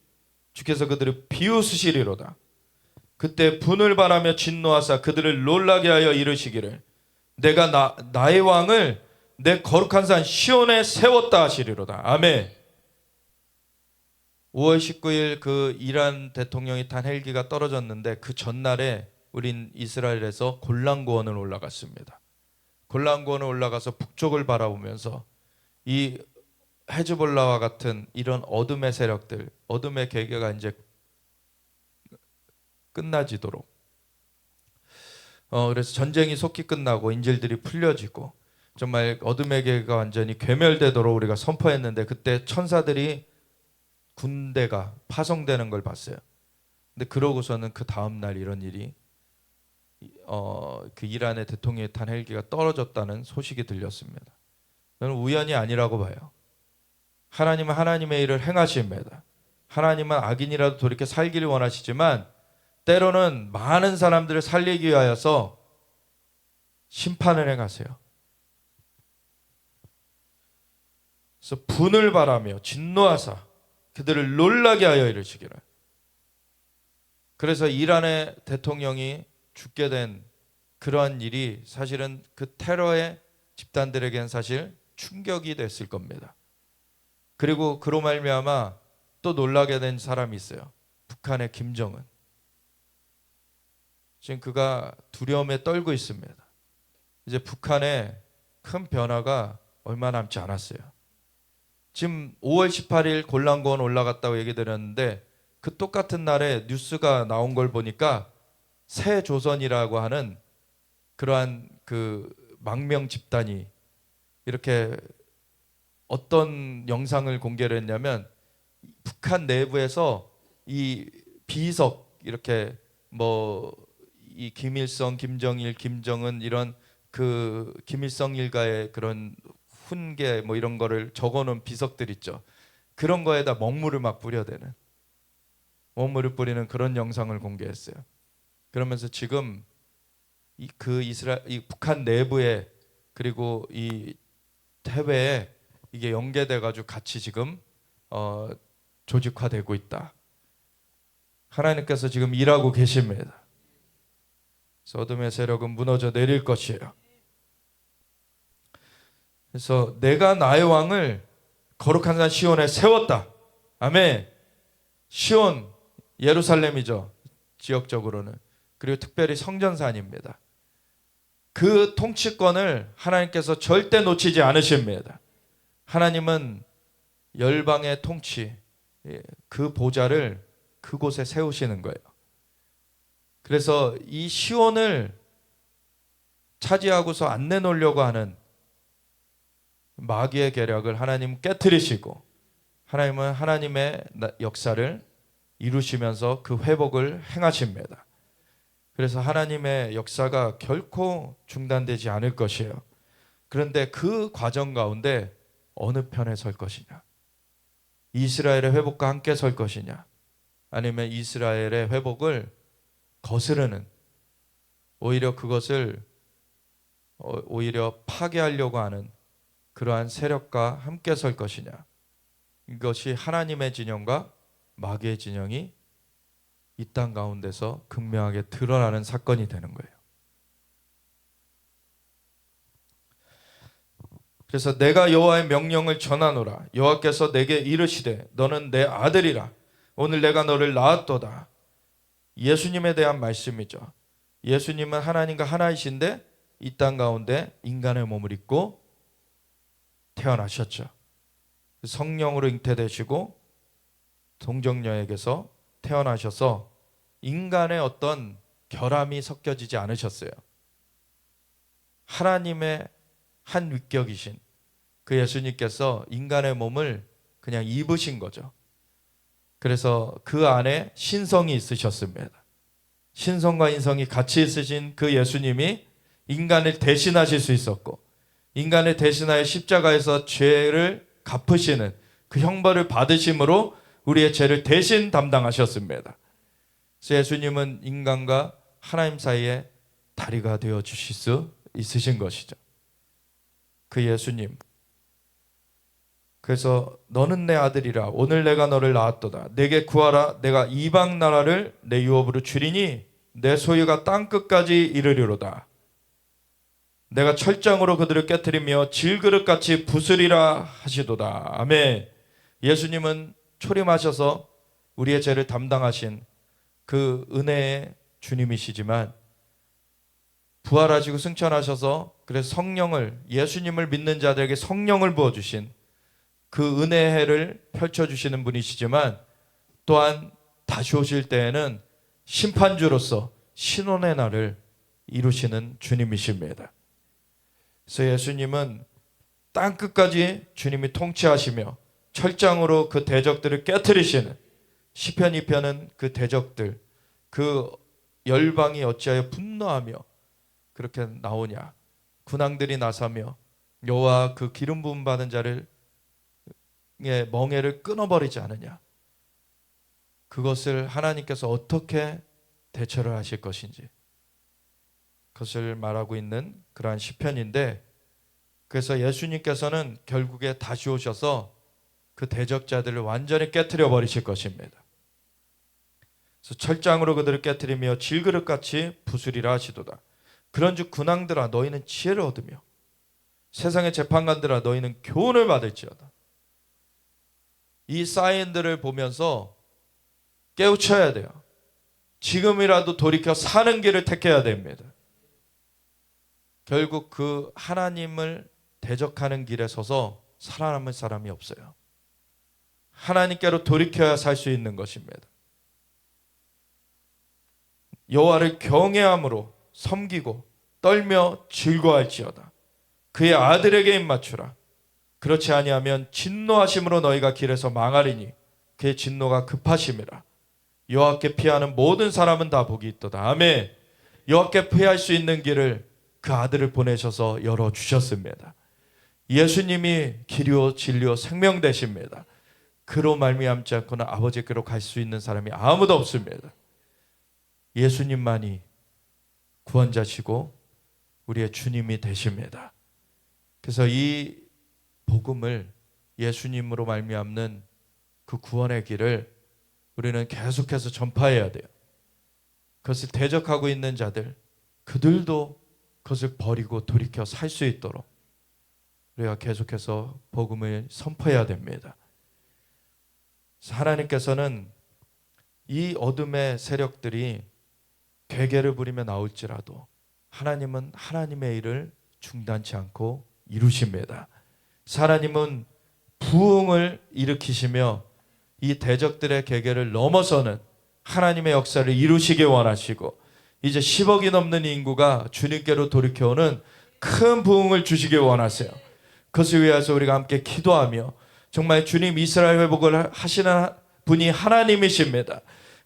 주께서 그들을 비웃으시리로다. 그때 분을 바라며 진노하사 그들을 놀라게 하여 이르시기를 내가 나의 왕을 내 거룩한 산 시온에 세웠다 하시리로다. 아멘. 5월 19일 그 이란 대통령이 탄 헬기가 떨어졌는데 그 전날에 우린 이스라엘에서 골란고원을 올라갔습니다. 골란고원을 올라가서 북쪽을 바라보면서 이 헤즈볼라와 같은 이런 어둠의 세력들, 어둠의 계계가 이제 끝나지도록 그래서 전쟁이 속히 끝나고 인질들이 풀려지고 정말 어둠의 계계가 완전히 괴멸되도록 우리가 선포했는데 그때 천사들이 군대가 파송되는 걸 봤어요. 근데 그러고서는 그 다음 날 이런 일이 그 이란의 대통령이 탄 헬기가 떨어졌다는 소식이 들렸습니다. 저는 우연이 아니라고 봐요. 하나님은 하나님의 일을 행하십니다. 하나님은 악인이라도 돌이켜 살기를 원하시지만 때로는 많은 사람들을 살리기 위하여서 심판을 행하세요. 그래서 분을 바라며 진노하사 그들을 놀라게 하여 이르시기를. 그래서 이란의 대통령이 죽게 된 그러한 일이 사실은 그 테러의 집단들에겐 사실 충격이 됐을 겁니다. 그리고 그로 말미암아 또 놀라게 된 사람이 있어요. 북한의 김정은. 지금 그가 두려움에 떨고 있습니다. 이제 북한에 큰 변화가 얼마 남지 않았어요. 지금 5월 18일 골란고원 올라갔다고 얘기 드렸는데 그 똑같은 날에 뉴스가 나온 걸 보니까 새 조선이라고 하는 그러한 그 망명 집단이 이렇게 어떤 영상을 공개를 했냐면 북한 내부에서 이 비석 이렇게 뭐 이 김일성, 김정일, 김정은 이런 그 김일성 일가의 그런 훈계 뭐 이런 거를 적어놓은 비석들 있죠. 그런 거에다 먹물을 막 뿌려대는 먹물을 뿌리는 그런 영상을 공개했어요. 그러면서 지금 이 북한 내부에 그리고 이 해외에 이게 연계돼 가지고 같이 지금 조직화되고 있다. 하나님께서 지금 일하고 계십니다. 어둠의 세력은 무너져 내릴 것이에요. 그래서 내가 나의 왕을 거룩한 산 시온에 세웠다. 아멘. 시온 예루살렘이죠. 지역적으로는. 그리고 특별히 성전산입니다. 그 통치권을 하나님께서 절대 놓치지 않으십니다. 하나님은 열방의 통치 그 보좌를 그곳에 세우시는 거예요. 그래서 이 시온을 차지하고서 안 내놓으려고 하는 마귀의 계략을 하나님 깨트리시고, 하나님은 하나님의 역사를 이루시면서 그 회복을 행하십니다. 그래서 하나님의 역사가 결코 중단되지 않을 것이에요. 그런데 그 과정 가운데 어느 편에 설 것이냐? 이스라엘의 회복과 함께 설 것이냐? 아니면 이스라엘의 회복을 거스르는, 오히려 그것을 오히려 파괴하려고 하는 그러한 세력과 함께 설 것이냐? 이것이 하나님의 진영과 마귀의 진영이 이 땅 가운데서 극명하게 드러나는 사건이 되는 거예요. 그래서 내가 여호와의 명령을 전하노라. 여호와께서 내게 이르시되 너는 내 아들이라. 오늘 내가 너를 낳았도다. 예수님에 대한 말씀이죠. 예수님은 하나님과 하나이신데 이 땅 가운데 인간의 몸을 입고 태어나셨죠. 성령으로 잉태되시고 동정녀에게서 태어나셔서 인간의 어떤 결함이 섞여지지 않으셨어요. 하나님의 한 위격이신 그 예수님께서 인간의 몸을 그냥 입으신 거죠. 그래서 그 안에 신성이 있으셨습니다. 신성과 인성이 같이 있으신 그 예수님이 인간을 대신하실 수 있었고, 인간을 대신하여 십자가에서 죄를 갚으시는 그 형벌을 받으심으로 우리의 죄를 대신 담당하셨습니다. 그래서 예수님은 인간과 하나님 사이에 다리가 되어 주실 수 있으신 것이죠. 그 예수님. 그래서 너는 내 아들이라. 오늘 내가 너를 낳았도다. 내게 구하라. 내가 이방 나라를 내 유업으로 주리니 내 소유가 땅 끝까지 이르리로다. 내가 철장으로 그들을 깨뜨리며 질그릇같이 부수리라 하시도다. 아멘. 예수님은 초림하셔서 우리의 죄를 담당하신 그 은혜의 주님이시지만, 부활하시고 승천하셔서 그래서 성령을, 예수님을 믿는 자들에게 성령을 부어주신 그 은혜의 해를 펼쳐주시는 분이시지만, 또한 다시 오실 때에는 심판주로서 신혼의 날을 이루시는 주님이십니다. 그래서 예수님은 땅끝까지 주님이 통치하시며 철장으로 그 대적들을 깨트리시는, 시편 2편은 그 대적들, 그 열방이 어찌하여 분노하며 그렇게 나오냐, 군왕들이 나서며 여호와 그 기름 부음 받은 자를 멍에를 끊어버리지 않으냐, 그것을 하나님께서 어떻게 대처를 하실 것인지 그것을 말하고 있는 그러한 시편인데, 그래서 예수님께서는 결국에 다시 오셔서 그 대적자들을 완전히 깨트려 버리실 것입니다. 그래서 철장으로 그들을 깨트리며 질그릇같이 부수리라 하시도다. 그런즉 군왕들아 너희는 지혜를 얻으며 세상의 재판관들아 너희는 교훈을 받을지어다. 이 사인들을 보면서 깨우쳐야 돼요. 지금이라도 돌이켜 사는 길을 택해야 됩니다. 결국 그 하나님을 대적하는 길에 서서 살아남을 사람이 없어요. 하나님께로 돌이켜야 살 수 있는 것입니다. 여호와를 경외함으로 섬기고 떨며 즐거워할지어다. 그의 아들에게 입맞추라. 그렇지 아니하면 진노하심으로 너희가 길에서 망하리니 그의 진노가 급하심이라. 여호와께 피하는 모든 사람은 다 복이 있도다. 아멘. 여호와께 피할 수 있는 길을 그 아들을 보내셔서 열어주셨습니다. 예수님이 길이요 진리요 생명 되십니다. 그로 말미암지 않고는 아버지께로 갈 수 있는 사람이 아무도 없습니다. 예수님만이 구원자시고 우리의 주님이 되십니다. 그래서 이 복음을, 예수님으로 말미암는 그 구원의 길을 우리는 계속해서 전파해야 돼요. 그것을 대적하고 있는 자들, 그들도 그것을 버리고 돌이켜 살 수 있도록 우리가 계속해서 복음을 선포해야 됩니다. 하나님께서는 이 어둠의 세력들이 괴계를 부리며 나올지라도 하나님은 하나님의 일을 중단치 않고 이루십니다. 하나님은 부흥을 일으키시며 이 대적들의 괴계를 넘어서는 하나님의 역사를 이루시길 원하시고, 이제 10억이 넘는 인구가 주님께로 돌이켜오는 큰 부흥을 주시기 원하세요. 그것을 위해서 우리가 함께 기도하며 정말 주님 이스라엘 회복을 하시는 분이 하나님이십니다.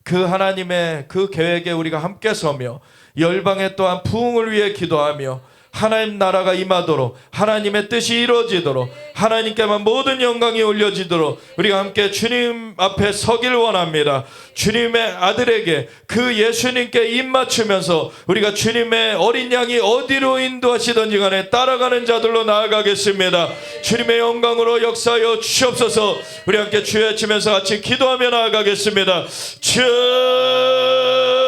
그 하나님의 그 계획에 우리가 함께 서며 열방에 또한 부흥을 위해 기도하며 하나님 나라가 임하도록 하나님의 뜻이 이루어지도록 하나님께만 모든 영광이 올려지도록 우리가 함께 주님 앞에 서길 원합니다. 주님의 아들에게 그 예수님께 입맞추면서 우리가 주님의 어린 양이 어디로 인도하시던지 간에 따라가는 자들로 나아가겠습니다. 주님의 영광으로 역사하여 주시옵소서. 우리 함께 주여 외치면서 같이 기도하며 나아가겠습니다. 주